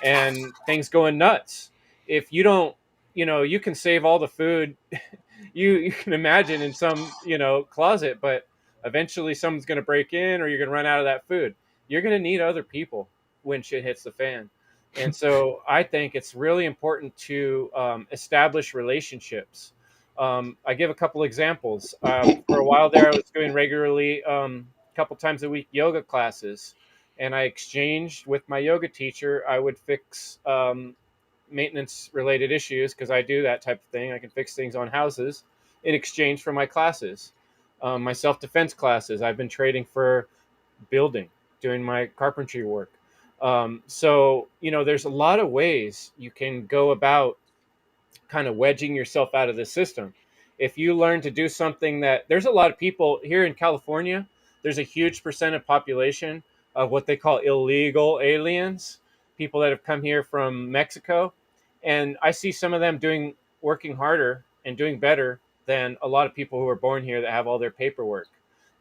and things going nuts. If you don't, you can save all the food you can imagine in some, closet, but eventually someone's going to break in or you're going to run out of that food. You're going to need other people when shit hits the fan. And so I think it's really important to establish relationships. I give a couple examples. For a while there, I was doing regularly a couple times a week yoga classes, and I exchanged with my yoga teacher. I would fix maintenance related issues because I do that type of thing. I can fix things on houses in exchange for my classes. My self-defense classes, I've been trading for building, doing my carpentry work. So, there's a lot of ways you can go about kind of wedging yourself out of the system. If you learn to do something that there's a lot of people here in California, there's a huge percent of population of what they call illegal aliens, people that have come here from Mexico. And I see some of them working harder and doing better than a lot of people who are born here that have all their paperwork.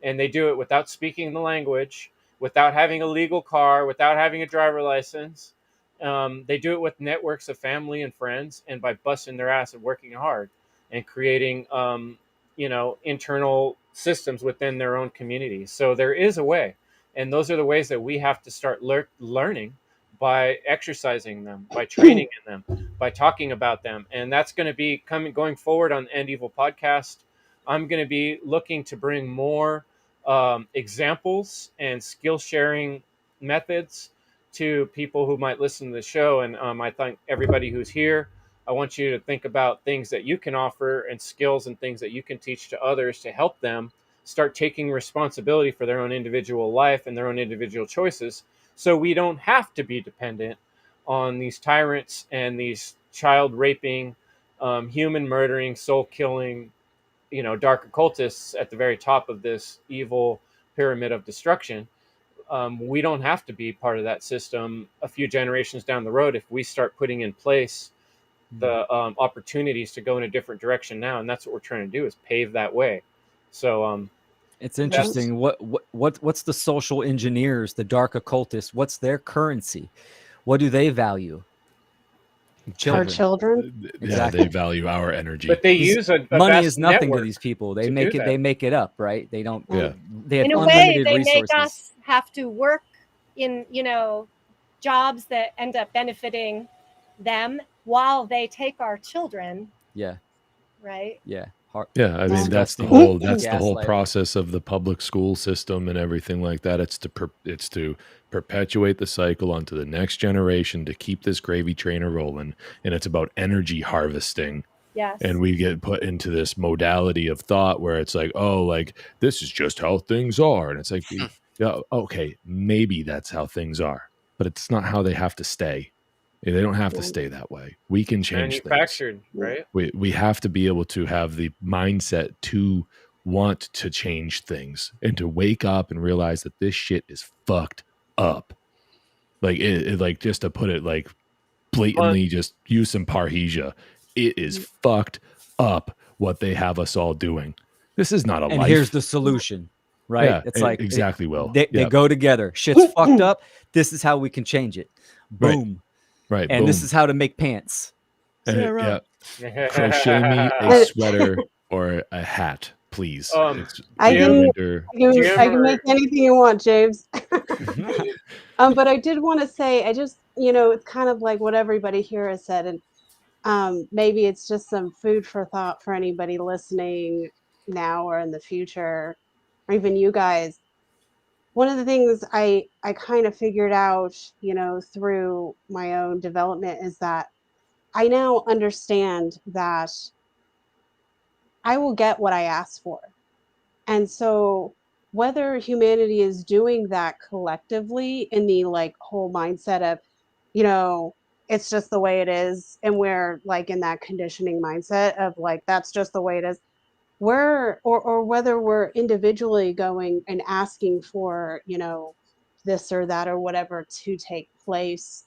And they do it without speaking the language, without having a legal car, without having a driver license. They do it with networks of family and friends, and by busting their ass and working hard and creating, internal systems within their own communities. So there is a way, and those are the ways that we have to start learning by exercising them, by training in them, by talking about them. And that's going to be going forward on the End Evil podcast. I'm going to be looking to bring more examples and skill sharing methods to people who might listen to the show. And I think everybody who's here, I want you to think about things that you can offer and skills and things that you can teach to others to help them start taking responsibility for their own individual life and their own individual choices. So we don't have to be dependent on these tyrants and these child raping, human murdering, soul killing, dark occultists at the very top of this evil pyramid of destruction. We don't have to be part of that system a few generations down the road if we start putting in place the opportunities to go in a different direction now. And that's what we're trying to do, is pave that way. So it's interesting. What's the social engineers, the dark occultists? What's their currency? What do they value? Our children. Exactly. Yeah, they value our energy. But they use a money vast is nothing to network these people. They make it. They make it up, right? They don't. Yeah. They have In a way, unlimited they resources. make us have to work in, jobs that end up benefiting them while they take our children. Yeah. Right. Yeah. Yeah, I mean that's the Disgusting. whole Gaslighting. process of the public school system and everything like that. It's to perpetuate the cycle onto the next generation to keep this gravy train rolling, and it's about energy harvesting. Yes. And we get put into this modality of thought where it's like, oh, like this is just how things are, and it's like, yeah, okay, maybe that's how things are, but it's not how they have to stay. They don't have to stay that way. We can change things. Manufactured, right? We have to be able to have the mindset to want to change things and to wake up and realize that this shit is fucked up. Like it like just to put it like blatantly, just use some parrhesia. It is fucked up what they have us all doing. This is not a And life. here's the solution, right? Yeah, it's like exactly. Will they go together. Shit's fucked up. This is how we can change it. Boom. Right. And this is how to make pants. Yeah. Crochet me a sweater or a hat, please. I can make anything you want, James. But I did want to say, it's kind of like what everybody here has said, and maybe it's just some food for thought for anybody listening now or in the future, or even you guys. One of the things I kind of figured out, through my own development is that I now understand that I will get what I ask for. And so whether humanity is doing that collectively in the whole mindset of, it's just the way it is, and we're in that conditioning mindset of that's just the way it is, or whether we're individually going and asking for, this or that or whatever to take place.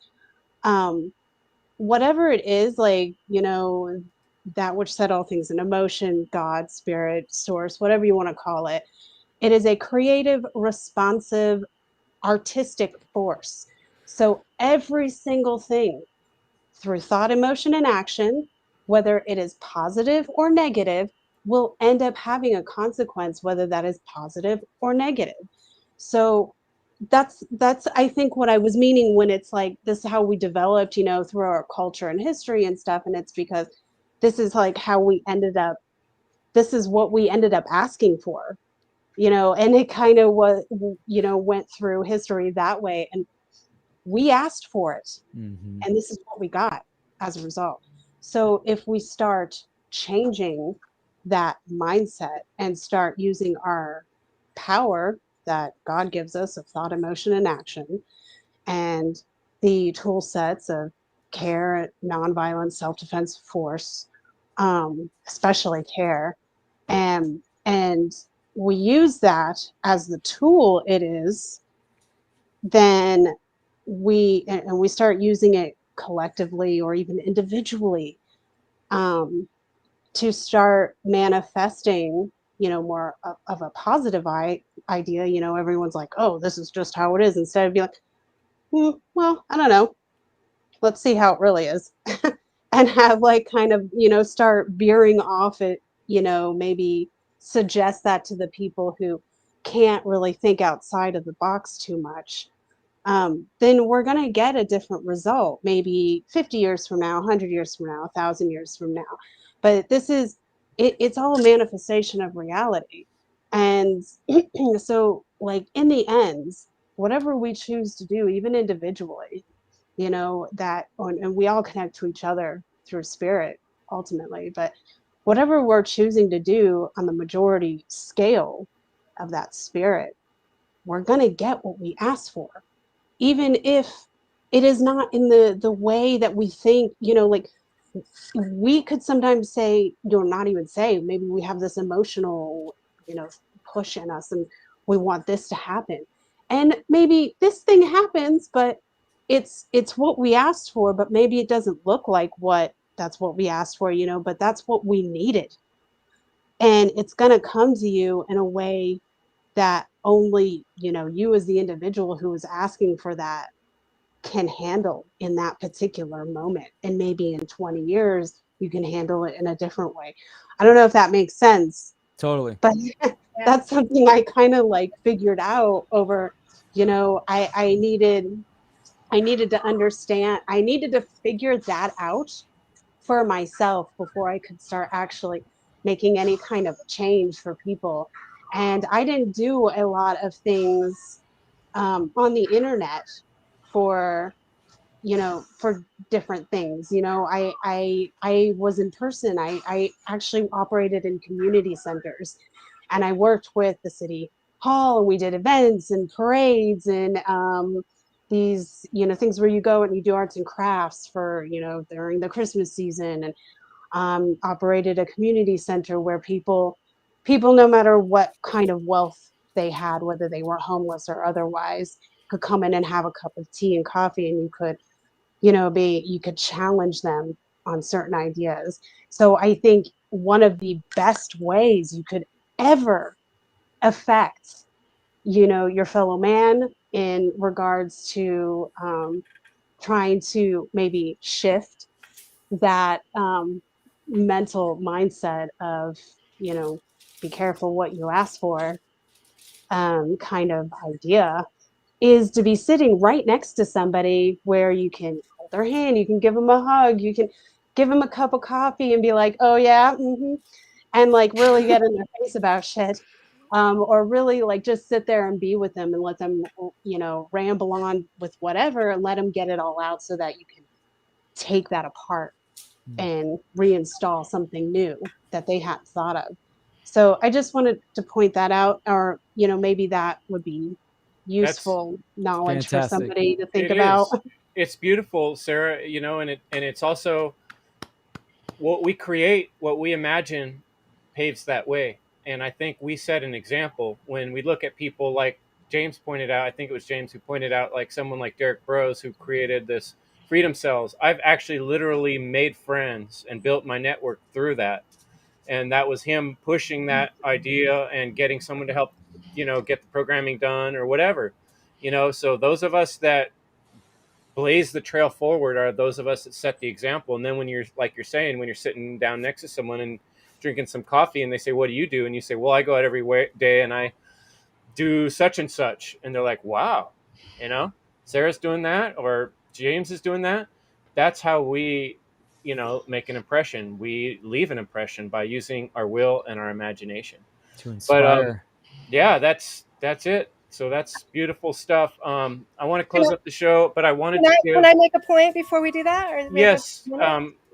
Whatever it is, that which set all things in motion, God, spirit, source, whatever you want to call it, it is a creative, responsive, artistic force. So every single thing through thought, emotion, and action, whether it is positive or negative, will end up having a consequence, whether that is positive or negative. So that's I think what I was meaning when it's this is how we developed, through our culture and history and stuff. And it's because this is how we ended up, this is what we ended up asking for, and it kind of was, went through history that way. And we asked for it. Mm-hmm. And this is what we got as a result. So if we start changing that mindset and start using our power that God gives us of thought, emotion, and action, and the tool sets of care, nonviolent, self-defense force, especially care, and we use that as the tool it is, then we start using it collectively or even individually, to start manifesting, more of a positive idea. Everyone's like, oh, this is just how it is, instead of being like, well, I don't know, let's see how it really is. And have kind of, start veering off it, maybe suggest that to the people who can't really think outside of the box too much. Then we're going to get a different result, maybe 50 years from now, 100 years from now, 1,000 years from now. But this is, it's all a manifestation of reality. And so in the end, whatever we choose to do, even individually, and we all connect to each other through spirit ultimately, but whatever we're choosing to do on the majority scale of that spirit, we're going to get what we ask for. Even if it is not in the way that we think, we could sometimes say, not even say, maybe we have this emotional, push in us and we want this to happen. And maybe this thing happens, but it's what we asked for, but maybe it doesn't look like that's what we asked for, but that's what we needed. And it's going to come to you in a way that only, you as the individual who is asking for that can handle in that particular moment. And maybe in 20 years, you can handle it in a different way. I don't know if that makes sense. Totally. But that's something I kind of figured out over, I needed to understand, I needed to figure that out for myself before I could start actually, making any kind of change for people. And I didn't do a lot of things on the internet for, for different things. I was in person. I actually operated in community centers, and I worked with the city hall, and we did events and parades and these, things where you go and you do arts and crafts for, during the Christmas season, and operated a community center where people, no matter what kind of wealth they had, whether they were homeless or otherwise, could come in and have a cup of tea and coffee, and you could, you could challenge them on certain ideas. So I think one of the best ways you could ever affect, your fellow man in regards to trying to maybe shift that mental mindset of, be careful what you ask for, kind of idea, is to be sitting right next to somebody where you can hold their hand, you can give them a hug, you can give them a cup of coffee and be like, oh yeah, and like really get in their face about shit. Or really like just sit there and be with them and let them, ramble on with whatever, and let them get it all out so that you can take that apart and reinstall something new that they hadn't thought of. So I just wanted to point that out, or, maybe that would be useful knowledge for Fantastic. somebody to think It about. is. It's beautiful, Sarah, and it's also what we create, what we imagine paves that way. And I think we set an example when we look at people like James pointed out. I think it was James who pointed out, like someone like Derek Burrows, who created this freedom cells. I've actually literally made friends and built my network through that. And that was him pushing that idea and getting someone to help, get the programming done or whatever, so those of us that blaze the trail forward are those of us that set the example. And then when you're, like you're saying, when you're sitting down next to someone and drinking some coffee and they say, what do you do? And you say, well, I go out every day and I do such and such. And they're like, wow, Sarah's doing that, or James is doing that. That's how we, make an impression. We leave an impression by using our will and our imagination To inspire. But yeah, that's it. So that's beautiful stuff. I want to close up the show, but I wanted to give... Can I make a point before we do that? Or yes,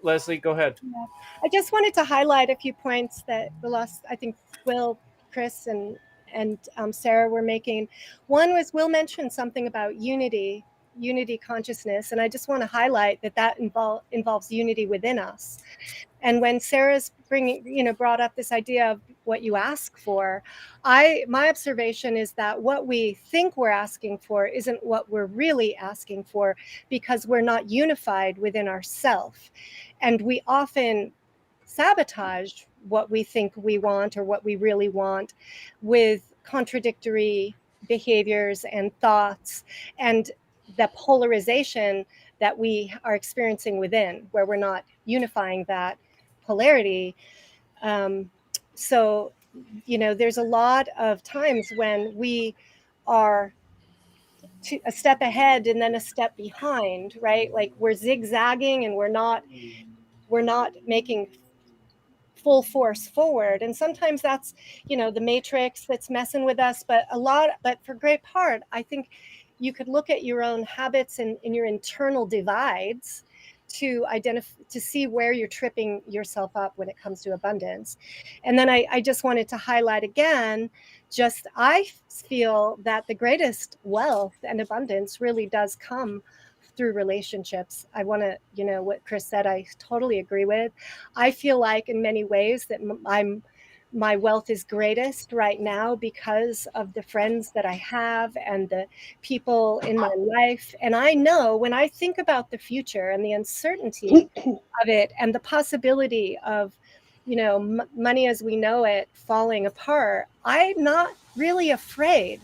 Leslie, go ahead. Yeah. I just wanted to highlight a few points that I think Will, Chris, and Sarah were making. One was Will mentioned something about unity consciousness, and I just want to highlight that involves unity within us. And when Sarah's brought up this idea of what you ask for, my observation is that what we think we're asking for isn't what we're really asking for, because we're not unified within ourselves. And we often sabotage what we think we want or what we really want with contradictory behaviors and thoughts, and the polarization that we are experiencing within, where we're not unifying that polarity. So, there's a lot of times when we are a step ahead and then a step behind, right? Like we're zigzagging and we're not making full force forward. And sometimes that's, the matrix that's messing with us, but for great part, I think you could look at your own habits and your internal divides to see where you're tripping yourself up when it comes to abundance. And then I just wanted to highlight again, I feel that the greatest wealth and abundance really does come through relationships. I want to, what Chris said, I totally agree with. I feel like in many ways that my wealth is greatest right now because of the friends that I have and the people in my life. And I know when I think about the future and the uncertainty of it and the possibility of, money as we know it falling apart, I'm not really afraid,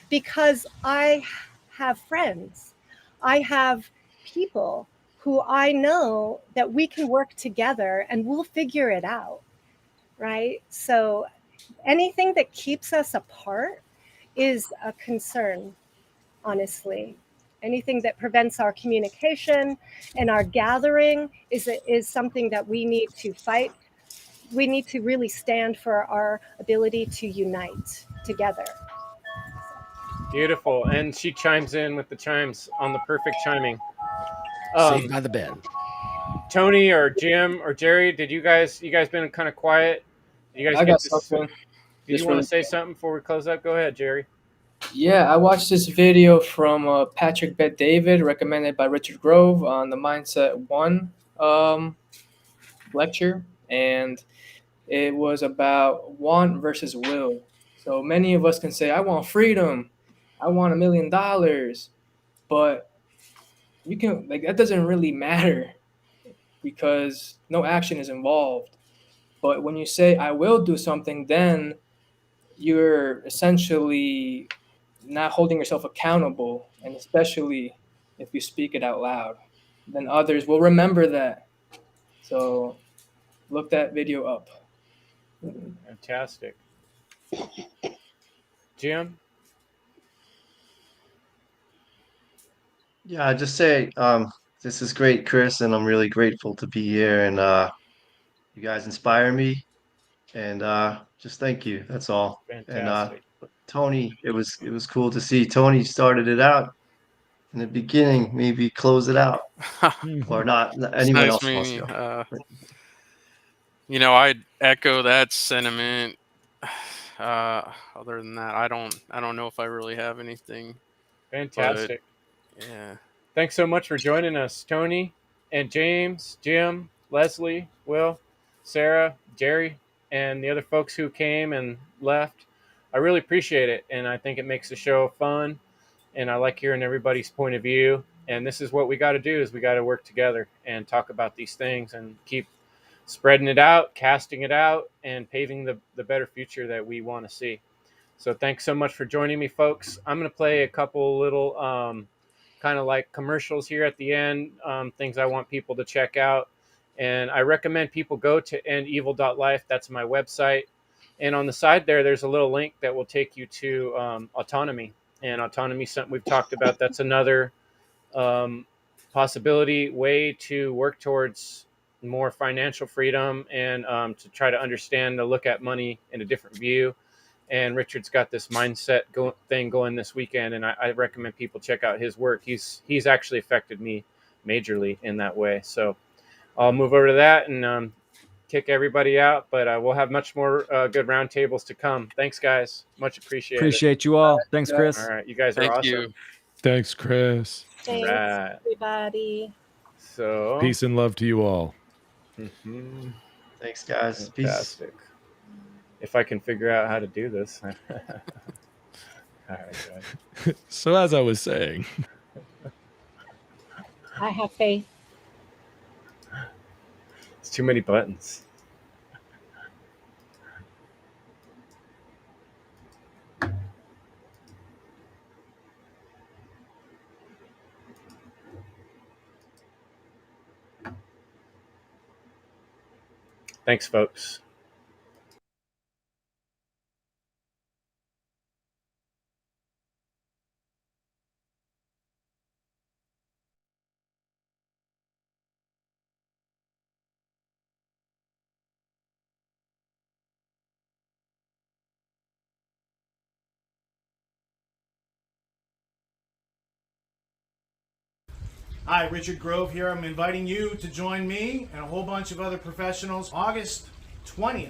because I have friends. I have people who I know that we can work together and we'll figure it out. Right? So anything that keeps us apart is a concern, honestly. Anything that prevents our communication and our gathering is something that we need to fight, we need to really stand for our ability to unite together. Beautiful. And she chimes in with the chimes on the perfect chiming. Saved by the bell. Tony or Jim or Jerry, you guys been kind of quiet? You guys I get got this? something. Did you want to say something before we close up? Go ahead, Jerry. Yeah, I watched this video from Patrick Bet-David, recommended by Richard Grove, on the Mindset One lecture, and it was about want versus will. So many of us can say, I want freedom, I want $1 million, but you can, like, that doesn't really matter because no action is involved. But when you say, I will do something, then you're essentially not holding yourself accountable, and especially if you speak it out loud, then others will remember that. So look that video up. Fantastic. Jim? Yeah, I just say this is great, Chris, and I'm really grateful to be here, and you guys inspire me, and just thank you. That's all. And Fantastic. Tony, it was cool to see Tony started it out in the beginning. Maybe close it out, or not. It's Anyone nice else wants to meeting go. you. I'd echo that sentiment. Other than that, I don't know if I really have anything. Fantastic. But, yeah. Thanks so much for joining us, Tony and James, Jim, Leslie, Will, Sarah, Jerry, and the other folks who came and left. I really appreciate it, and I think it makes the show fun, and I like hearing everybody's point of view. And this is what we got to do: is we got to work together and talk about these things and keep spreading it out, casting it out, and paving the better future that we want to see. So thanks so much for joining me, folks. I'm going to play a couple little kind of like commercials here at the end, things I want people to check out. And I recommend people go to endevil.life. That's my website. And on the side there's a little link that will take you to autonomy. And autonomy is something we've talked about. That's another possibility, way to work towards more financial freedom and to try to understand, to look at money in a different view. And Richard's got this mindset thing going this weekend, and I recommend people check out his work. He's actually affected me majorly in that way. So I'll move over to that and kick everybody out, but we'll have much more good roundtables to come. Thanks, guys. Much appreciated. Appreciate you all. Thanks, Chris. All right, you guys are Thank awesome. you. Thanks, Chris. Thanks, Right. everybody. So Peace and love to you all. Thanks, guys. Peace. Fantastic. If I can figure out how to do this. All right, guys. So as I was saying, I have faith. It's too many buttons. Thanks, folks. Hi, Richard Grove here. I'm inviting you to join me and a whole bunch of other professionals August 20th,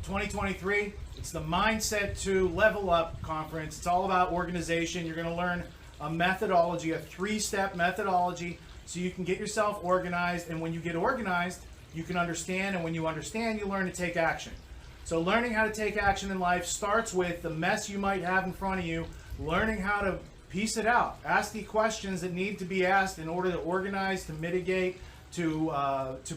2023. It's the Mindset to Level Up conference. It's all about organization. You're going to learn a methodology, a 3-step methodology, so you can get yourself organized. And when you get organized, you can understand. And when you understand, you learn to take action. So learning how to take action in life starts with the mess you might have in front of you, learning how to piece it out. Ask the questions that need to be asked in order to organize, to mitigate, to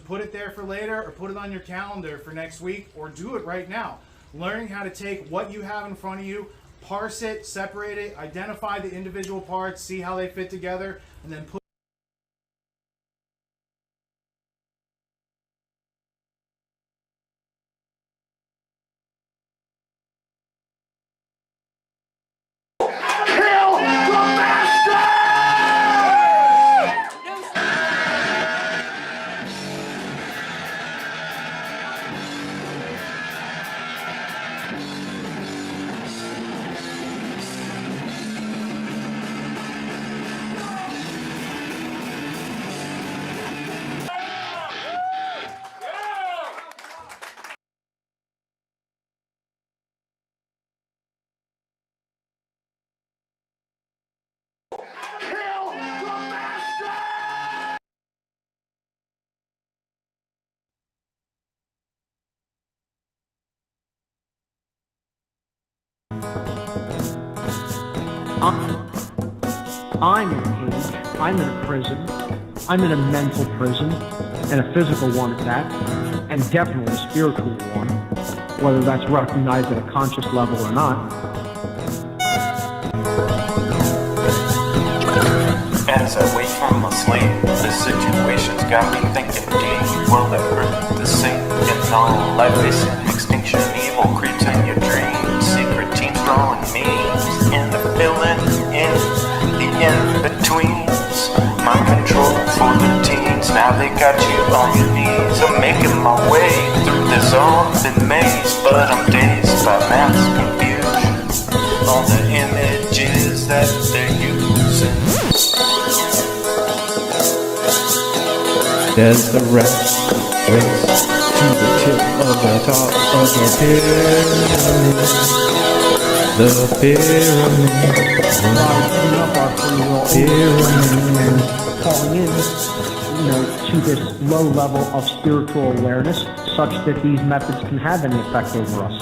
put it there for later, or put it on your calendar for next week, or do it right now. Learning how to take what you have in front of you, parse it, separate it, identify the individual parts, see how they fit together, and then put I'm in a cage, I'm in a prison, I'm in a mental prison, and a physical one at that, and definitely a spiritual one, whether that's recognized at a conscious level or not. As I wait for my sleep, the situation's got me thinking deep. Will the earth is sinking on? Life is in extinction, evil creeps in your dreams. Secret teams drawing memes in the filling in the in-betweens. Mind control for the teens, now they got you on your knees. I'm making my way through this open maze, but I'm dazed by mass confusion. All the images that they're using. There's the race to the tip of the top of the pyramid. The pyramid. Pyramid. Falling in, to this low level of spiritual awareness, such that these methods can have any effect over us.